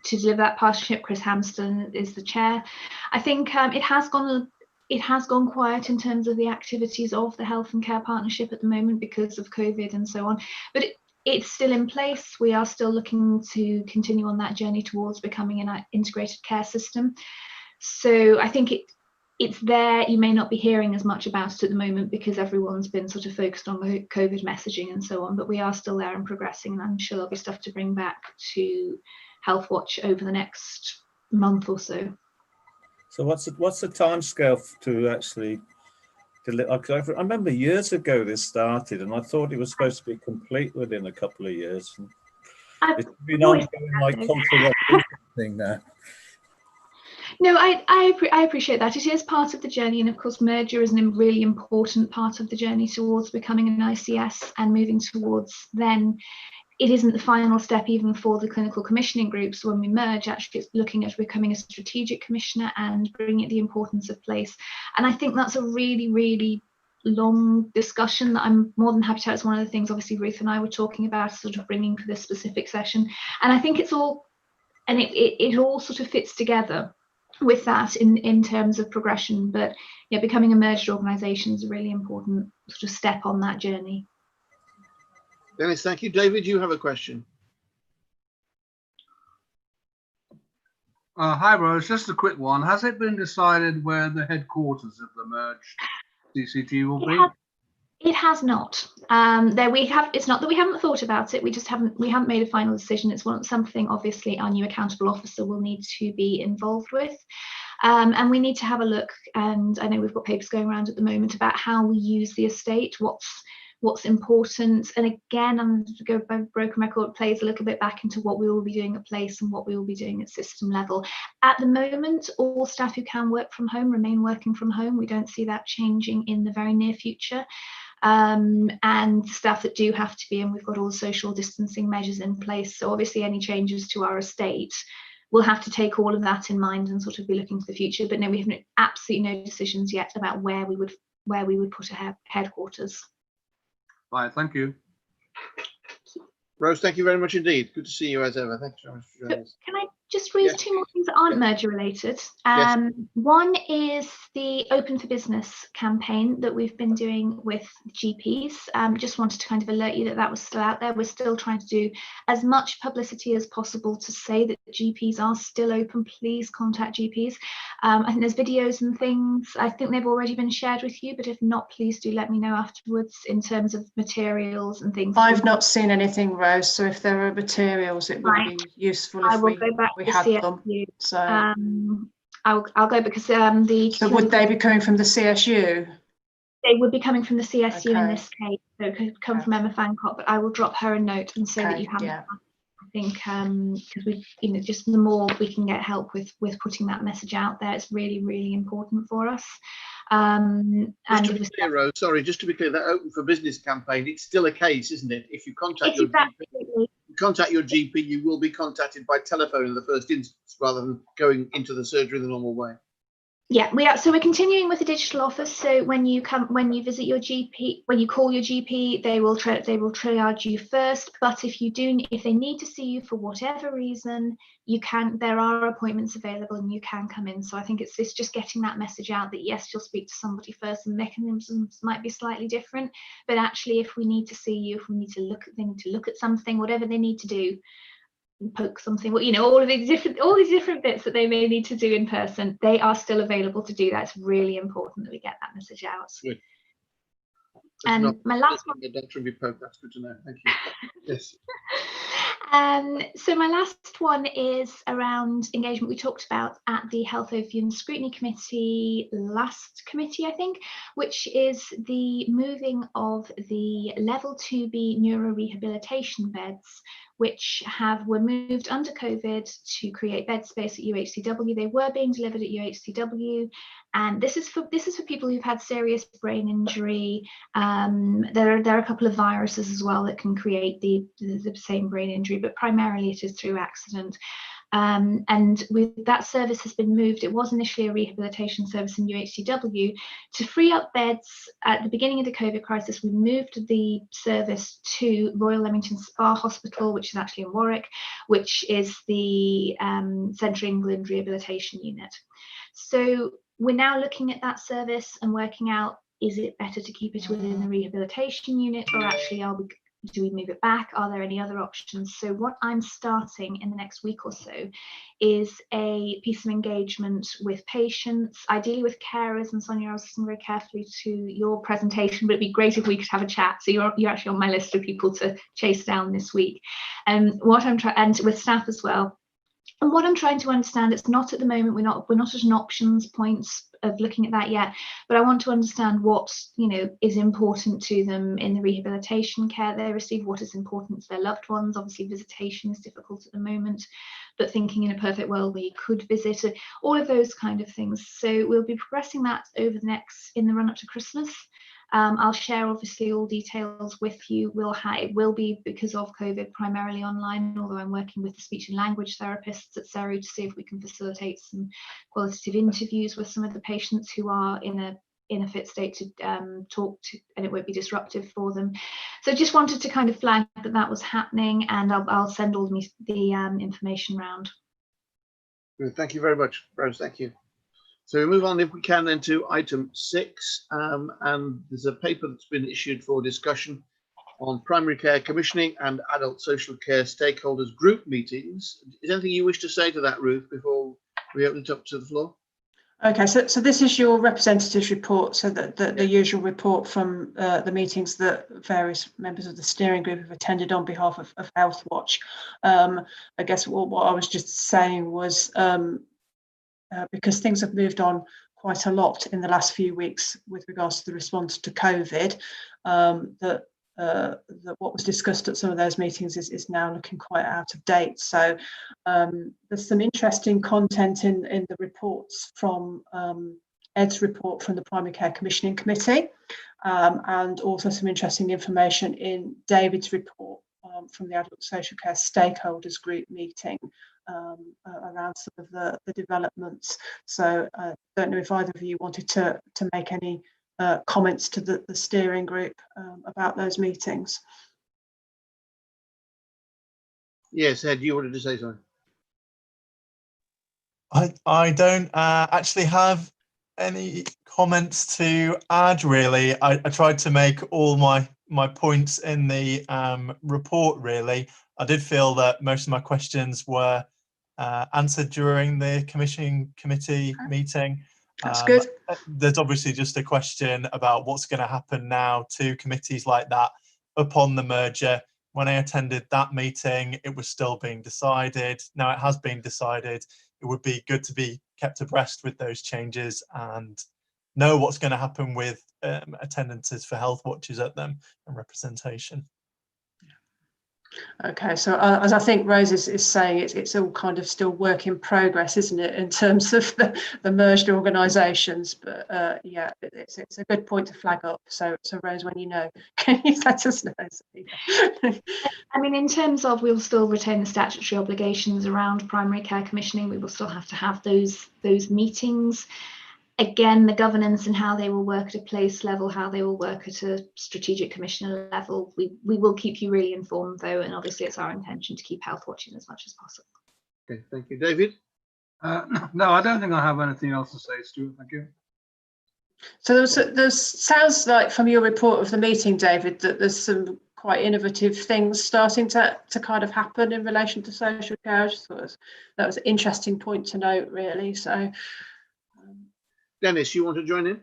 deliver that partnership. Chris Hamston is the chair. I think it has gone quiet in terms of the activities of the Health and Care Partnership at the moment because of COVID and so on, but it's still in place. We are still looking to continue on that journey towards becoming an integrated care system. So I think it's there. You may not be hearing as much about it at the moment because everyone's been sort of focused on the COVID messaging and so on, but we are still there and progressing, and I'm sure there'll be stuff to bring back to Healthwatch over the next month or so. So what's the timescale to actually deliver? I remember years ago this started, and I thought it was supposed to be complete within a couple of years. It's been ongoing like cultural thing now. No, I appreciate that. It is part of the journey, and of course merger is a really important part of the journey towards becoming an ICS and moving towards then. It isn't the final step even for the clinical commissioning groups. When we merge, actually it's looking at becoming a strategic commissioner and bringing the importance of place. And I think that's a really long discussion that I'm more than happy to have. It's one of the things obviously Ruth and I were talking about, sort of bringing for this specific session. And I think it's all, and it all sort of fits together with that in terms of progression. But yeah, becoming a merged organisation is a really important sort of step on that journey. Dennis, thank you. David, you have a question. Hi, Rose. Just a quick one. Has it been decided where the headquarters of the merged CCG will be? It has not. It's not that we haven't thought about it. We haven't made a final decision. It's something obviously our new accountable officer will need to be involved with. And we need to have a look. And I know we've got papers going around at the moment about how we use the estate, what's important. And again, I'm going to go by broken record, plays a little bit back into what we will be doing at place and what we will be doing at system level. At the moment, all staff who can work from home remain working from home. We don't see that changing in the very near future. And staff that do have to be in, we've got all the social distancing measures in place. So obviously any changes to our estate, we'll have to take all of that in mind and sort of be looking to the future. But no, we have absolutely no decisions yet about where we would put a headquarters. Right, thank you. Rose, thank you very much indeed. Good to see you as ever. Thanks so much for joining us. Can I just raise Yes. two more things that aren't merger related. One is the Open for Business campaign that we've been doing with GPs. Just wanted to kind of alert you that that was still out there. We're still trying to do as much publicity as possible to say that GPs are still open. Please contact GPs. I think there's videos and things. I think they've already been shared with you, but if not, please do let me know afterwards in terms of materials and things. I've not seen anything, Rose, so if there are materials, it would be useful if we had them. So I'll go because so would they be coming from the CSU? They would be coming from the CSU in Okay. this case, so it could come from Emma Fancott, but I will drop her a note and say that you haven't. Yeah. I think because we, just the more we can get help with putting that message out there, it's really, really important for us. Just to be clear, Rose, sorry, just to be clear, that Open for Business campaign, it's still a case, isn't it? If you contact your GP, you will be contacted by telephone in the first instance rather than going into the surgery the normal way. Yeah, we are. So we're continuing with the digital office. So when you visit your GP, when you call your GP, they will triage you first. But if they need to see you for whatever reason, you can. There are appointments available, and you can come in. So I think it's just getting that message out that yes, you'll speak to somebody first, and mechanisms might be slightly different. But actually, if we need to see you, if we need to look at something, whatever they need to do, poke something, all of these different bits that they may need to do in person, they are still available to do that. It's really important that we get that message out. Good. And my last one, the doctor be poked. That's good to know. Thank you. Yes. So my last one is around engagement. We talked about at the Health Overview and Scrutiny Committee, last committee, I think, which is the moving of the level 2B neurorehabilitation beds, which were moved under COVID to create bed space at UHCW. They were being delivered at UHCW, and this is for people who've had serious brain injury. There are a couple of viruses as well that can create the same brain injury, but primarily it is through accident. And that service has been moved. It was initially a rehabilitation service in UHCW. To free up beds at the beginning of the COVID crisis, we moved the service to Royal Leamington Spa Hospital, which is actually in Warwick, which is the Central England Rehabilitation Unit. So we're now looking at that service and working out, is it better to keep it within the rehabilitation unit, or actually do we move it back? Are there any other options? So what I'm starting in the next week or so is a piece of engagement with patients, ideally with carers. And Sonia, I was listening very carefully to your presentation, but it'd be great if we could have a chat. So you're actually on my list of people to chase down this week. And and with staff as well. And what I'm trying to understand, it's not at the moment, we're not at an options point of looking at that yet, but I want to understand what is important to them in the rehabilitation care they receive, what is important to their loved ones. Obviously visitation is difficult at the moment, but thinking in a perfect world where you could visit, all of those kind of things. So we'll be progressing that over in the run up to Christmas. I'll share obviously all details with you. It will be, because of COVID, primarily online, although I'm working with the speech and language therapists at Surrey to see if we can facilitate some qualitative interviews with some of the patients who are in a fit state to talk to, and it won't be disruptive for them. So just wanted to kind of flag that was happening, and I'll send all the information round. Thank you very much, Rose. Thank you. So we move on, if we can, then to item 6, and there's a paper that's been issued for discussion on primary care commissioning and adult social care stakeholders group meetings. Is there anything you wish to say to that, Ruth, before we open it up to the floor? Okay, so this is your representatives report, so that the usual report from the meetings that various members of the steering group have attended on behalf of Healthwatch. I guess what I was just saying was, because things have moved on quite a lot in the last few weeks with regards to the response to COVID, that what was discussed at some of those meetings is now looking quite out of date. So there's some interesting content in the reports from Ed's report from the Primary Care Commissioning Committee, and also some interesting information in David's report from the Adult Social Care Stakeholders Group meeting around some of the developments. So I don't know if either of you wanted to make any comments to the steering group about those meetings. Yes, Ed, you wanted to say something. I don't actually have any comments to add, really. I tried to make all my points in the report, really. I did feel that most of my questions were answered during the committee meeting. That's good. There's obviously just a question about what's going to happen now to committees like that upon the merger. When I attended that meeting, it was still being decided. Now it has been decided. It would be good to be kept abreast with those changes and know what's going to happen with attendances for health watches at them and representation. Okay, so as I think Rose is saying, it's all kind of still work in progress, isn't it, in terms of the merged organisations? But yeah, it's a good point to flag up. So Rose, when you know, can you let us know? I mean, in terms of, we'll still retain the statutory obligations around primary care commissioning. We will still have to have those meetings. Again, the governance and how they will work at a place level, how they will work at a strategic commissioner level, we will keep you really informed, though, and obviously it's our intention to keep health watching as much as possible. Okay, thank you. David? No, I don't think I have anything else to say, Stuart. Thank you. So there's sounds like from your report of the meeting, David, that there's some quite innovative things starting to kind of happen in relation to social care. I just thought that was an interesting point to note, really. So. Dennis, you want to join in?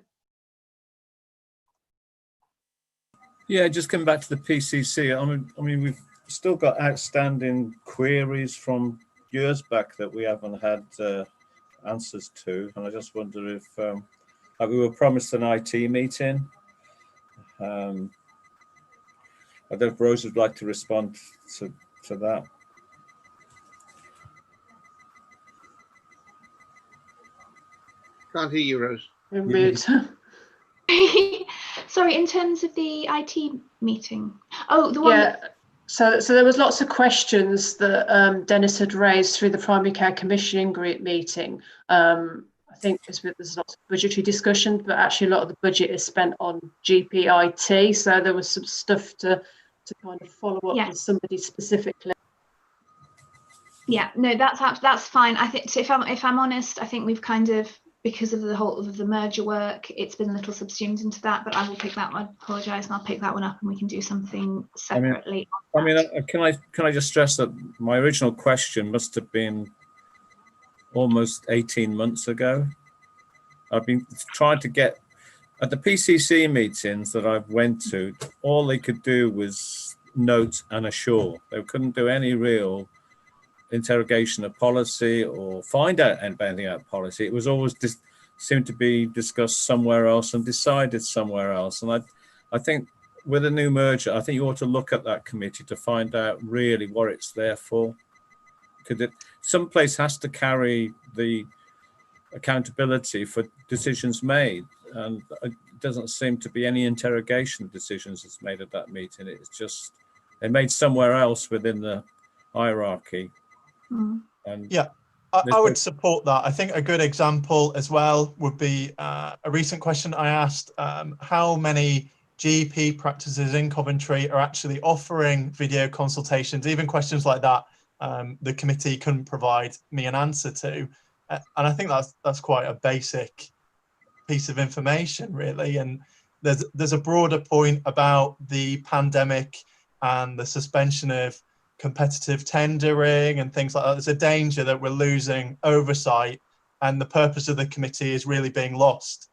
Yeah, just coming back to the PCC. I mean, we've still got outstanding queries from years back that we haven't had answers to, and I just wonder if we were promised an IT meeting. I don't know if Rose would like to respond to that. Can't hear you, Rose. Sorry, in terms of the IT meeting. Oh, the one. Yeah. So there was lots of questions that Dennis had raised through the primary care commissioning group meeting. I think there's lots of budgetary discussion, but actually a lot of the budget is spent on GPIT. So there was some stuff to kind of follow up with somebody specifically. Yeah, no, that's fine. I think, so if I'm honest, I think we've kind of, because of the whole of the merger work, it's been a little subsumed into that, but I will pick that one. I apologise, and I'll pick that one up, and we can do something separately. Can I just stress that my original question must have been almost 18 months ago. I've been trying to get at the PCC meetings that I've went to. All they could do was note and assure. They couldn't do any real interrogation of policy or find out anything about policy. It was always seemed to be discussed somewhere else and decided somewhere else. And I think with a new merger, I think you ought to look at that committee to find out really what it's there for. Because some place has to carry the accountability for decisions made, and it doesn't seem to be any interrogation decisions that's made at that meeting. It's just they're made somewhere else within the hierarchy. And yeah, I would support that. I think a good example as well would be a recent question I asked, how many GP practices in Coventry are actually offering video consultations? Even questions like that, the committee couldn't provide me an answer to. And I think that's quite a basic piece of information, really. And there's a broader point about the pandemic and the suspension of competitive tendering and things like that. There's a danger that we're losing oversight, and the purpose of the committee is really being lost.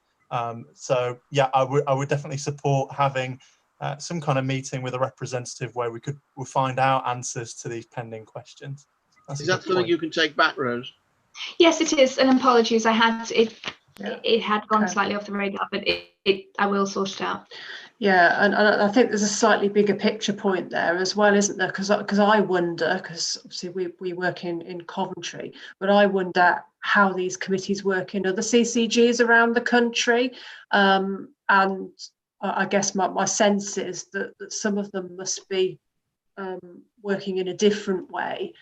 So yeah, I would definitely support having some kind of meeting with a representative where we'll find out answers to these pending questions. Is that something you can take back, Rose? Yes, it is. And apologies, I had it had gone slightly off the radar, but I will sort it out. Yeah, and I think there's a slightly bigger picture point there as well, isn't there? Because I wonder, because obviously we work in Coventry, but I wonder how these committees work in other CCGs around the country. And I guess my sense is that some of them must be working in a different way,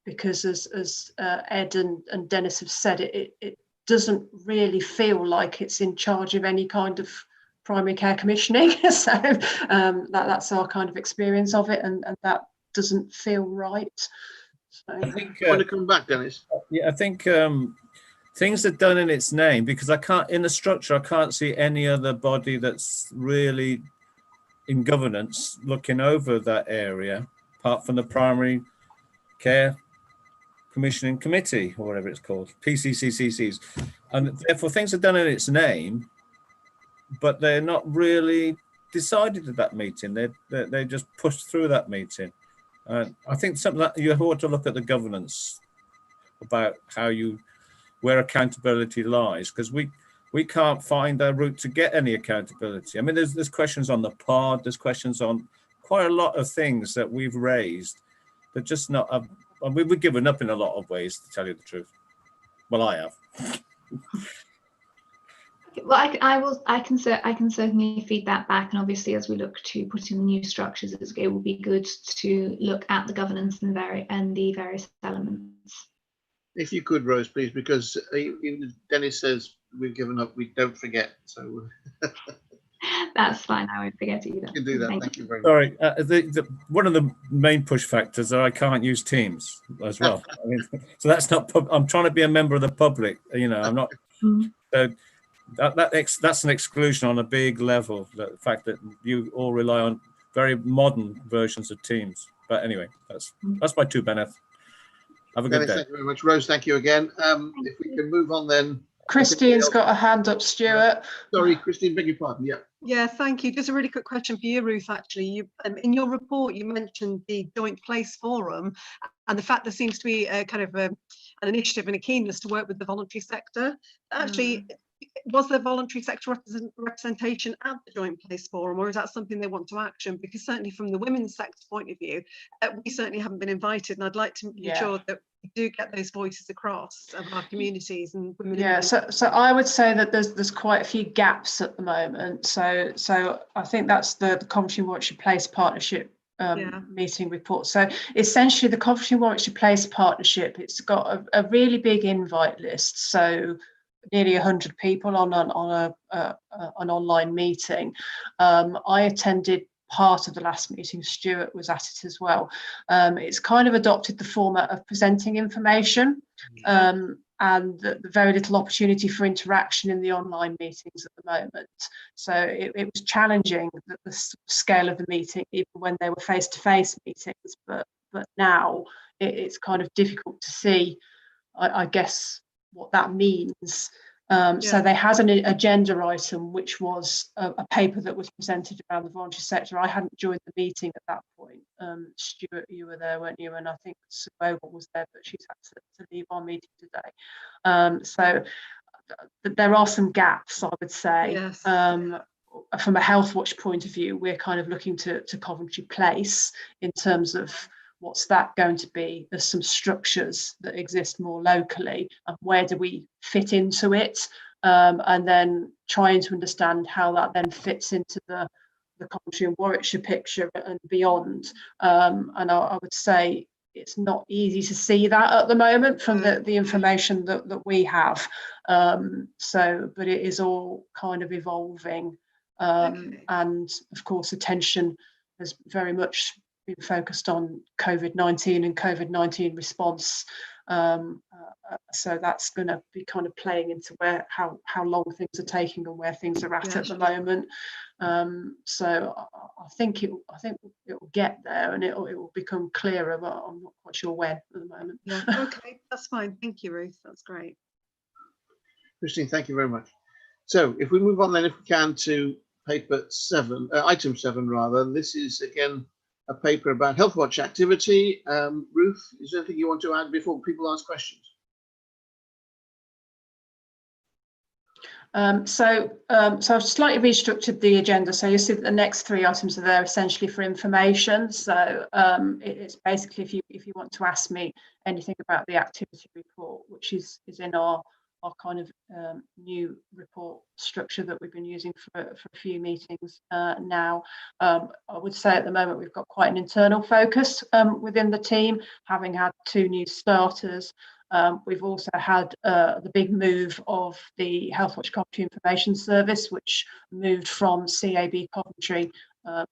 because as Ed and Dennis have said, it doesn't really feel like it's in charge of any kind of primary care commissioning. So that's our kind of experience of it, and that doesn't feel right. So, I think Want to come back, Dennis? yeah, I think things are done in its name, because I can't, in the structure, I can't see any other body that's really in governance looking over that area, apart from the Primary Care Commissioning Committee, or whatever it's called, PCCCCs. And therefore things are done in its name, but they're not really decided at that meeting. They just pushed through that meeting. I think something that you ought to look at the governance about where accountability lies, because we can't find a route to get any accountability. I mean, there's questions on the pod, there's questions on quite a lot of things that we've raised, but just not. We've given up in a lot of ways, to tell you the truth. Well, I have. Well, I can certainly feed that back, and obviously, as we look to put in the new structures, it will be good to look at the governance and the various elements. If you could, Rose, please, because Dennis says we've given up, we don't forget. So That's fine. I won't forget either. you can do that. Thank you very much. Sorry, one of the main push factors are I can't use Teams as well. I mean, so that's not. I'm trying to be a member of the public. You know, I'm not. So that's an exclusion on a big level. The fact that you all rely on very modern versions of Teams. But anyway, that's my two, Bennett. Have a good Dennis, day. thank you very much. Rose, thank you again. If we can move on then. Christine's got a hand up, Stuart. Sorry, Christine, beg your pardon. Yeah. Yeah, thank you. Just a really quick question for you, Ruth, actually. You in your report, you mentioned the Joint Place Forum and the fact there seems to be a kind of an initiative and a keenness to work with the voluntary sector. Actually, was there voluntary sector representation at the Joint Place Forum, or is that something they want to action? Because certainly from the women's sector point of view, we certainly haven't been invited, and I'd like to ensure that we do get those voices across of our communities and women. Yeah, so I would say that there's quite a few gaps at the moment. So I think that's the Coventry and Warwickshire Place Partnership meeting report. So essentially the Coventry and Warwickshire Place Partnership, it's got a really big invite list. So nearly 100 people on an online meeting. I attended part of the last meeting. Stuart was at it as well. It's kind of adopted the format of presenting information and the very little opportunity for interaction in the online meetings at the moment. So it was challenging, the scale of the meeting, even when they were face-to-face meetings, but now it's kind of difficult to see, I guess, what that means. So they had an agenda item, which was a paper that was presented around the voluntary sector. I hadn't joined the meeting at that point. Stuart, you were there, weren't you? And I think Sue Ogle was there, but she's had to leave our meeting today. So there are some gaps, I would say. Yes. From a Healthwatch point of view, we're kind of looking to Coventry Place in terms of what's that going to be. There's some structures that exist more locally, and where do we fit into it, and then trying to understand how that then fits into the Coventry and Warwickshire picture and beyond. And I would say it's not easy to see that at the moment from the information that we have. But it is all kind of evolving, and of course attention has very much been focused on COVID-19 and COVID-19 response. So that's going to be kind of playing into how long things are taking and where things are at the moment. So I think it will get there, and it will become clearer, but I'm not quite sure when at the moment. Yeah. Okay, that's fine. Thank you, Ruth. That's great. Christine, thank you very much. So if we move on then, if we can, to item 7 rather. This is again a paper about Healthwatch activity. Ruth, is there anything you want to add before people ask questions? So I've slightly restructured the agenda. So you see that the next 3 items are there essentially for information. So it's basically if you want to ask me anything about the activity report, which is in our kind of new report structure that we've been using for a few meetings now. I would say at the moment we've got quite an internal focus within the team, having had 2 new starters. We've also had the big move of the Healthwatch Coventry Information Service, which moved from CAB Coventry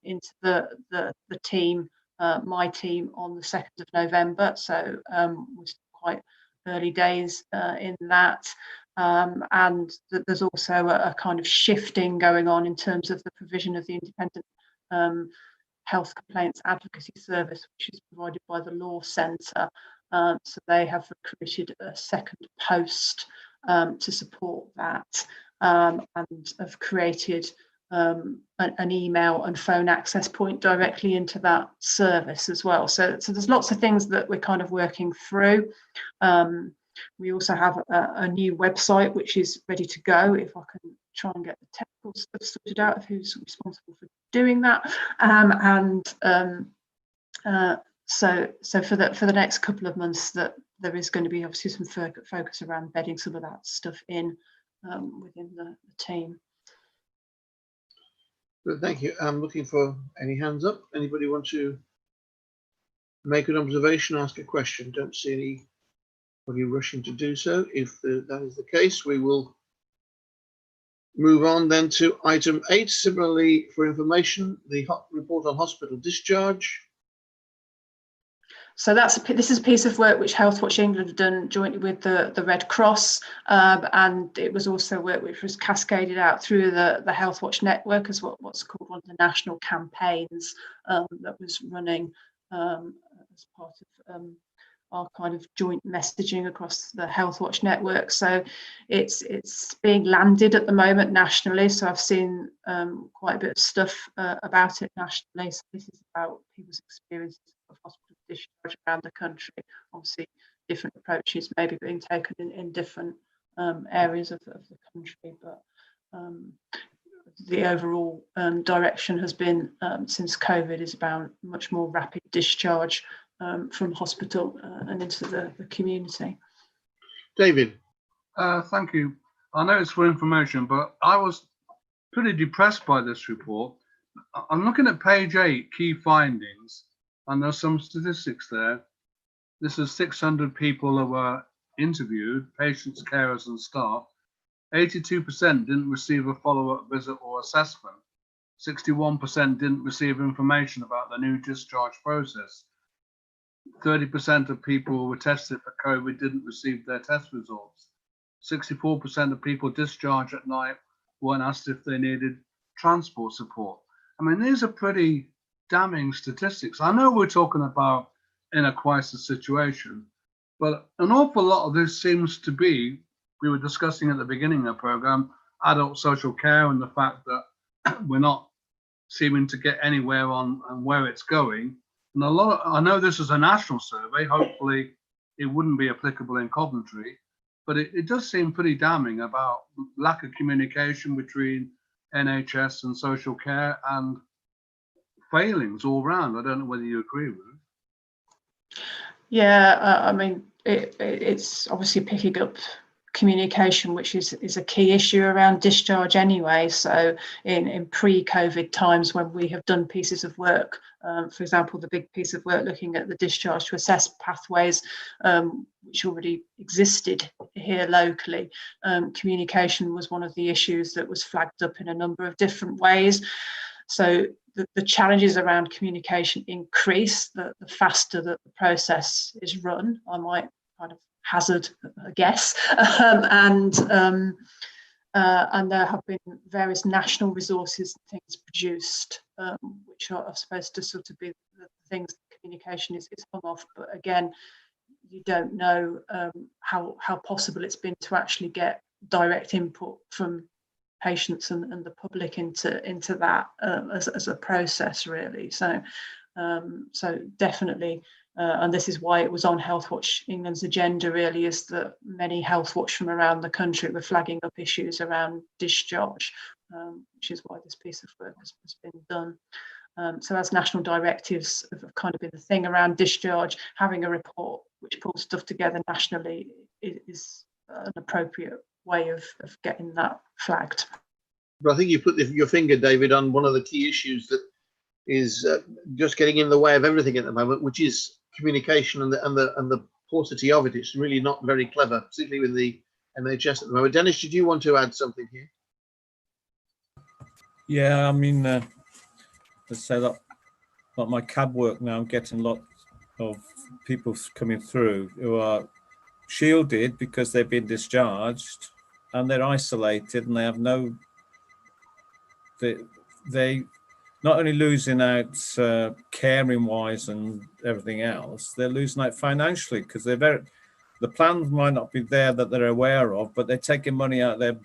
into the team my team on the 2nd of November. So we're quite early days in that. And there's also a kind of shifting going on in terms of the provision of the independent health complaints advocacy service, which is provided by the Law Centre. So they have recruited a second post to support that, and have created an email and phone access point directly into that service as well. So there's lots of things that we're kind of working through. We also have a new website which is ready to go. If I can try and get the technical stuff sorted out of who's responsible for doing that, so for the next couple of months, that there is going to be obviously some focus around bedding some of that stuff in within the team. Good, thank you. I'm looking for any hands up. Anybody want to make an observation, ask a question? Don't see anybody rushing to do so. If that is the case, we will move on then to item 8. Similarly, for information, the report on hospital discharge. So this is a piece of work which Healthwatch England have done jointly with the Red Cross, and it was also work which was cascaded out through the Healthwatch network as what's called one of the national campaigns that was running as part of our kind of joint messaging across the Healthwatch network. So it's being landed at the moment nationally. So I've seen quite a bit of stuff about it nationally. So this is about people's experiences of hospital discharge around the country. Obviously, different approaches may be being taken in different areas of the country, but the overall direction has been since COVID is about much more rapid discharge from hospital and into the community. David. Thank you. I know it's for information, but I was pretty depressed by this report. I'm looking at page 8, key findings, and there's some statistics there. This is 600 people that were interviewed, patients, carers and staff. 82% didn't receive a follow-up visit or assessment. 61% didn't receive information about the new discharge process. 30% of people who were tested for COVID didn't receive their test results. 64% of people discharged at night weren't asked if they needed transport support. I mean, these are pretty damning statistics. I know we're talking about in a crisis situation, but an awful lot of this seems to be, we were discussing at the beginning of the program, adult social care and the fact that we're not seeming to get anywhere on where it's going. And I know this is a national survey, hopefully it wouldn't be applicable in Coventry, but it does seem pretty damning about lack of communication between NHS and social care and failings all round. I don't know whether you agree with it. Yeah, I mean, it's obviously picking up communication, which is a key issue around discharge anyway. So in pre-COVID times when we have done pieces of work, for example, the big piece of work looking at the discharge to assess pathways, which already existed here locally, communication was one of the issues that was flagged up in a number of different ways. So the challenges around communication increase the faster that the process is run. I might kind of hazard a guess, and there have been various national resources and things produced, which are supposed to sort of be the things that communication is hung off. But again, you don't know how possible it's been to actually get direct input from patients and the public into that as a process, really. So definitely. And this is why it was on Healthwatch England's agenda, really, is that many Healthwatch from around the country were flagging up issues around discharge, which is why this piece of work has been done. So as national directives have kind of been the thing around discharge, having a report which pulls stuff together nationally is an appropriate way of getting that flagged. But I think you put your finger, David, on one of the key issues that is just getting in the way of everything at the moment, which is communication and the paucity of it. It's really not very clever, particularly with the NHS at the moment. Dennis, did you want to add something here? Yeah, I mean, let's say that like my cab work now, I'm getting lots of people coming through who are shielded because they've been discharged and they're isolated and they have no, they not only losing out caring wise and everything else, they're losing out financially because the plans might not be there that they're aware of, but they're taking money out of their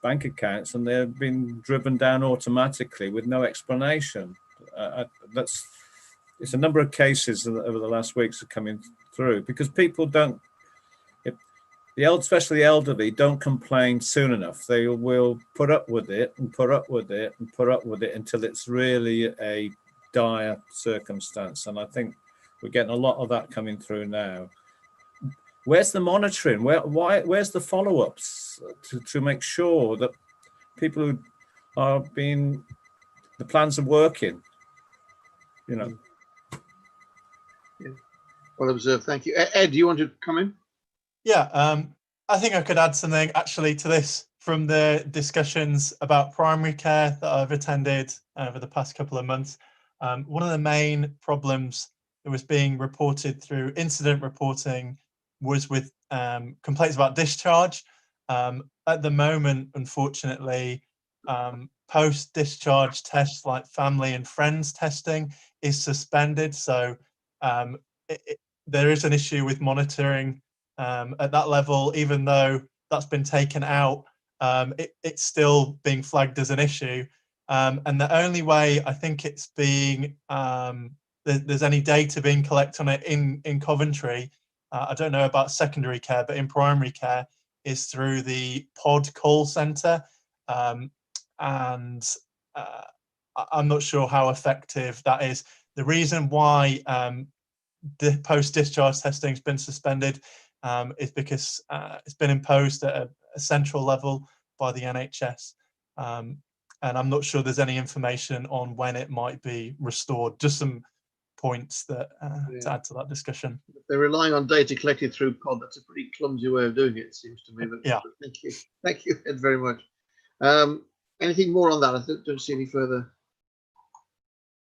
bank accounts and they're being driven down automatically with no explanation. It's a number of cases over the last weeks are coming through because people don't, especially the elderly, don't complain soon enough. They will put up with it and put up with it and put up with it until it's really a dire circumstance. And I think we're getting a lot of that coming through now. Where's the monitoring? Where's the follow-ups to make sure that people who are the plans are working? You know. Yeah. Well observed. Thank you. Ed, do you want to come in? Yeah, I think I could add something actually to this from the discussions about primary care that I've attended over the past couple of months. One of the main problems that was being reported through incident reporting was with complaints about discharge. At the moment, unfortunately, post-discharge tests like family and friends testing is suspended. So there is an issue with monitoring at that level, even though that's been taken out, it's still being flagged as an issue. And the only way I think it's being, there's any data being collected on it in Coventry, I don't know about secondary care, but in primary care, is through the pod call centre. And I'm not sure how effective that is. The reason why the post-discharge testing has been suspended is because it's been imposed at a central level by the NHS. And I'm not sure there's any information on when it might be restored. Just some points that to add to that discussion. They're relying on data collected through pod. That's a pretty clumsy way of doing it, seems to me. But yeah. Thank you, Ed, very much. Anything more on that? I don't see any further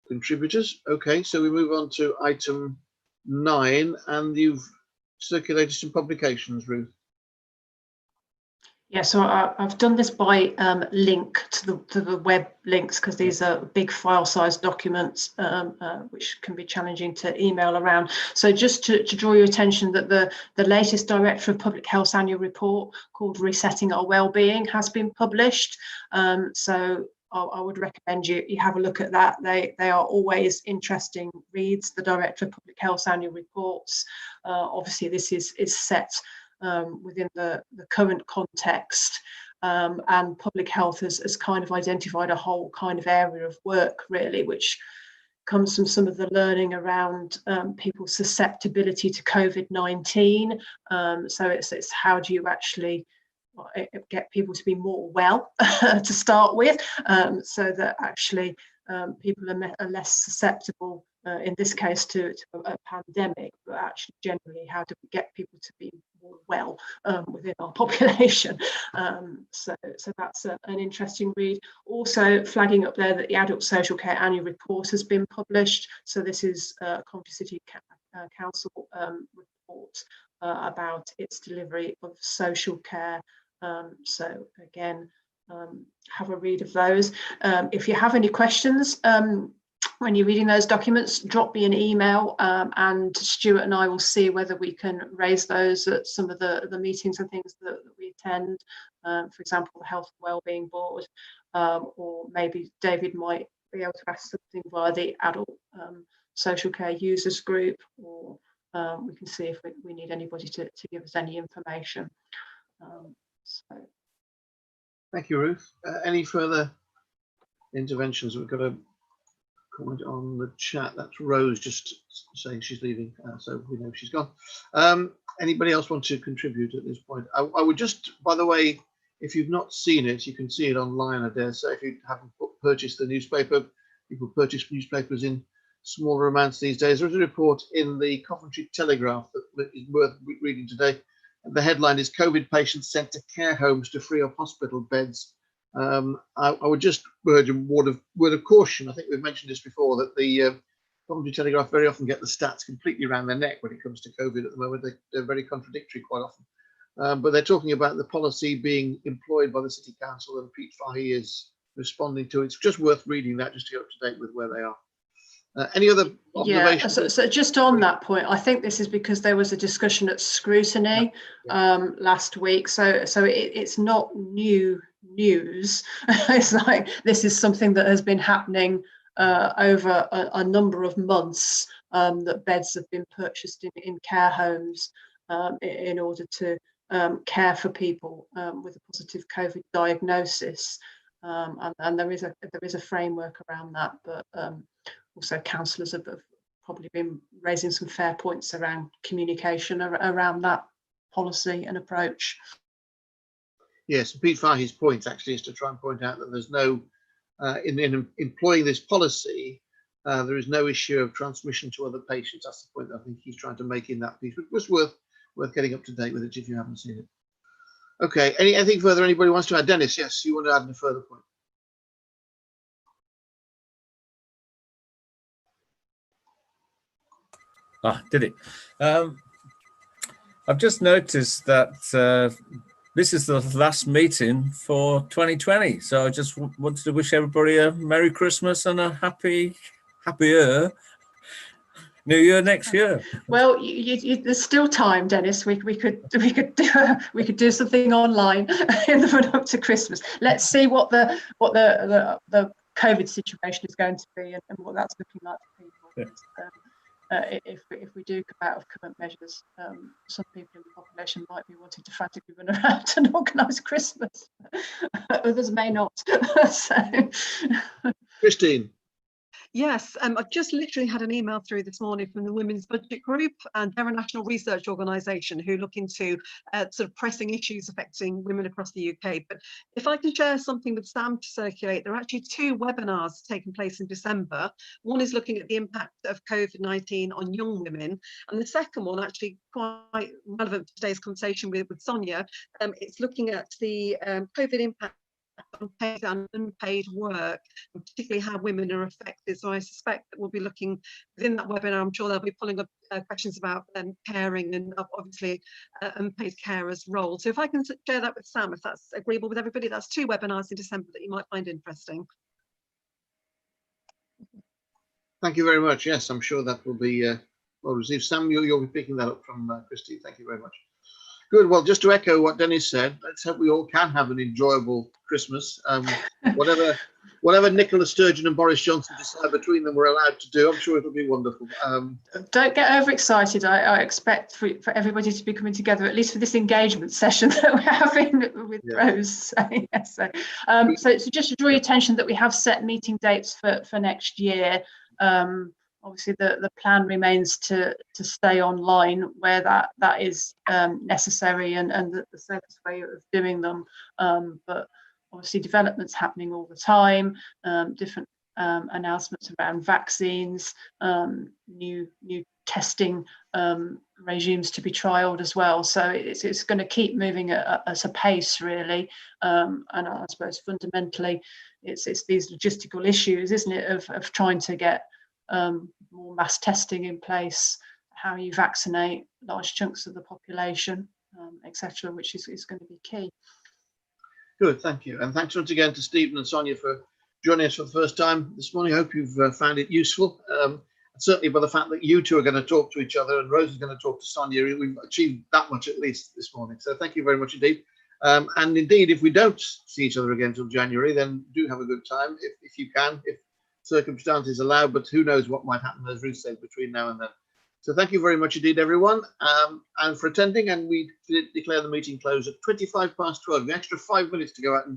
contributors. Okay, so we move on to item 9, and you've circulated some publications, Ruth. Yeah, so I've done this by link to the web links because these are big file size documents which can be challenging to email around. So just to draw your attention that the latest Director of Public Health's annual report called Resetting Our Wellbeing has been published. So I would recommend you have a look at that. They are always interesting reads, the Director of Public Health's annual reports. Obviously this is set within the current context, and public health has kind of identified a whole kind of area of work really, which comes from some of the learning around people's susceptibility to COVID-19. So it's how do you actually get people to be more well to start with, so that actually people are less susceptible in this case to a pandemic, but actually generally how do we get people to be more well within our population. So that's an interesting read. Also flagging up there that the Adult Social Care Annual Report has been published. So this is Coventry City Council report about its delivery of social care. So again, have a read of those. If you have any questions when you're reading those documents, drop me an email, and Stuart and I will see whether we can raise those at some of the meetings and things that we attend. For example, the Health and Wellbeing Board, or maybe David might be able to ask something via the Adult Social Care Users Group, or we can see if we need anybody to give us any information. So. Thank you, Ruth. Any further interventions? We've got a comment on the chat. That's Rose just saying she's leaving, so we know she's gone. Anybody else want to contribute at this point? I would just, by the way, if you've not seen it, you can see it online, I dare say. If you haven't purchased the newspaper, people purchase newspapers in smaller amounts these days. There's a report in the Coventry Telegraph that is worth reading today. The headline is COVID patients sent to care homes to free up hospital beds. I would just urge a word of caution. I think we've mentioned this before, that the Coventry Telegraph very often get the stats completely around their neck when it comes to COVID at the moment. They're very contradictory quite often. But they're talking about the policy being employed by the City Council, and Pete Fahey is responding to it. It's just worth reading that just to get up to date with where they are. Any other observations? Yeah, so just on that point, I think this is because there was a discussion at scrutiny last week. So it's not new news. It's like this is something that has been happening over a number of months, that beds have been purchased in care homes in order to care for people with a positive COVID diagnosis. And there is a framework around that, but also councillors have probably been raising some fair points around communication around that policy and approach. Yes, Pete Fahey's point actually is to try and point out that there's no, in employing this policy, there is no issue of transmission to other patients. That's the point that I think he's trying to make in that piece, but it was worth getting up to date with it if you haven't seen it. Okay, anything further anybody wants to add? Dennis, yes, you want to add a further point? Did it? I've just noticed that this is the last meeting for 2020. So I just wanted to wish everybody a Merry Christmas and a happier New Year next year. Well, there's still time, Dennis. We could do something online in the run up to Christmas. Let's see what the COVID situation is going to be and what that's looking like for people. Yeah. If we do come out of current measures, some people in the population might be wanting to frantically run around and organise Christmas. Others may not. So. Christine. Yes, I've just literally had an email through this morning from the Women's Budget Group, and they're a national research organisation who look into sort of pressing issues affecting women across the UK. But if I can share something with Sam to circulate, there are actually 2 webinars taking place in December. One is looking at the impact of COVID-19 on young women, and the second one, actually quite relevant to today's conversation with Sonia, it's looking at the COVID impact on paid and unpaid work, and particularly how women are affected. So I suspect that we'll be looking within that webinar. I'm sure they'll be pulling up questions about caring and obviously unpaid carers' role. So if I can share that with Sam, if that's agreeable with everybody, that's 2 webinars in December that you might find interesting. Thank you very much. Yes, I'm sure that will be well received. Sam, you'll be picking that up from Christy. Thank you very much. Good. Well, just to echo what Dennis said, let's hope we all can have an enjoyable Christmas. Whatever Nicola Sturgeon and Boris Johnson decide between them we're allowed to do, I'm sure it'll be wonderful. Don't get overexcited. I expect for everybody to be coming together, at least for this engagement session that we're having with Rose. So just to draw your attention that we have set meeting dates for next year. Obviously, the plan remains to stay online where that is necessary and the safest way of doing them. But obviously, developments happening all the time. Different announcements around vaccines, new testing regimes to be trialled as well. So it's going to keep moving at a pace, really. And I suppose fundamentally, it's these logistical issues, isn't it, of trying to get more mass testing in place, how you vaccinate large chunks of the population, etc., which is going to be key. Good, thank you. And thanks once again to Stephen and Sonia for joining us for the first time this morning. I hope you've found it useful. Certainly by the fact that you two are going to talk to each other and Rose is going to talk to Sonia, we've achieved that much at least this morning. So thank you very much indeed. And indeed, if we don't see each other again until January, then do have a good time if you can, if circumstances allow, but who knows what might happen, as Ruth said, between now and then. So thank you very much indeed, everyone, and for attending, and we declare the meeting closed at 12:25. The extra 5 minutes to go out and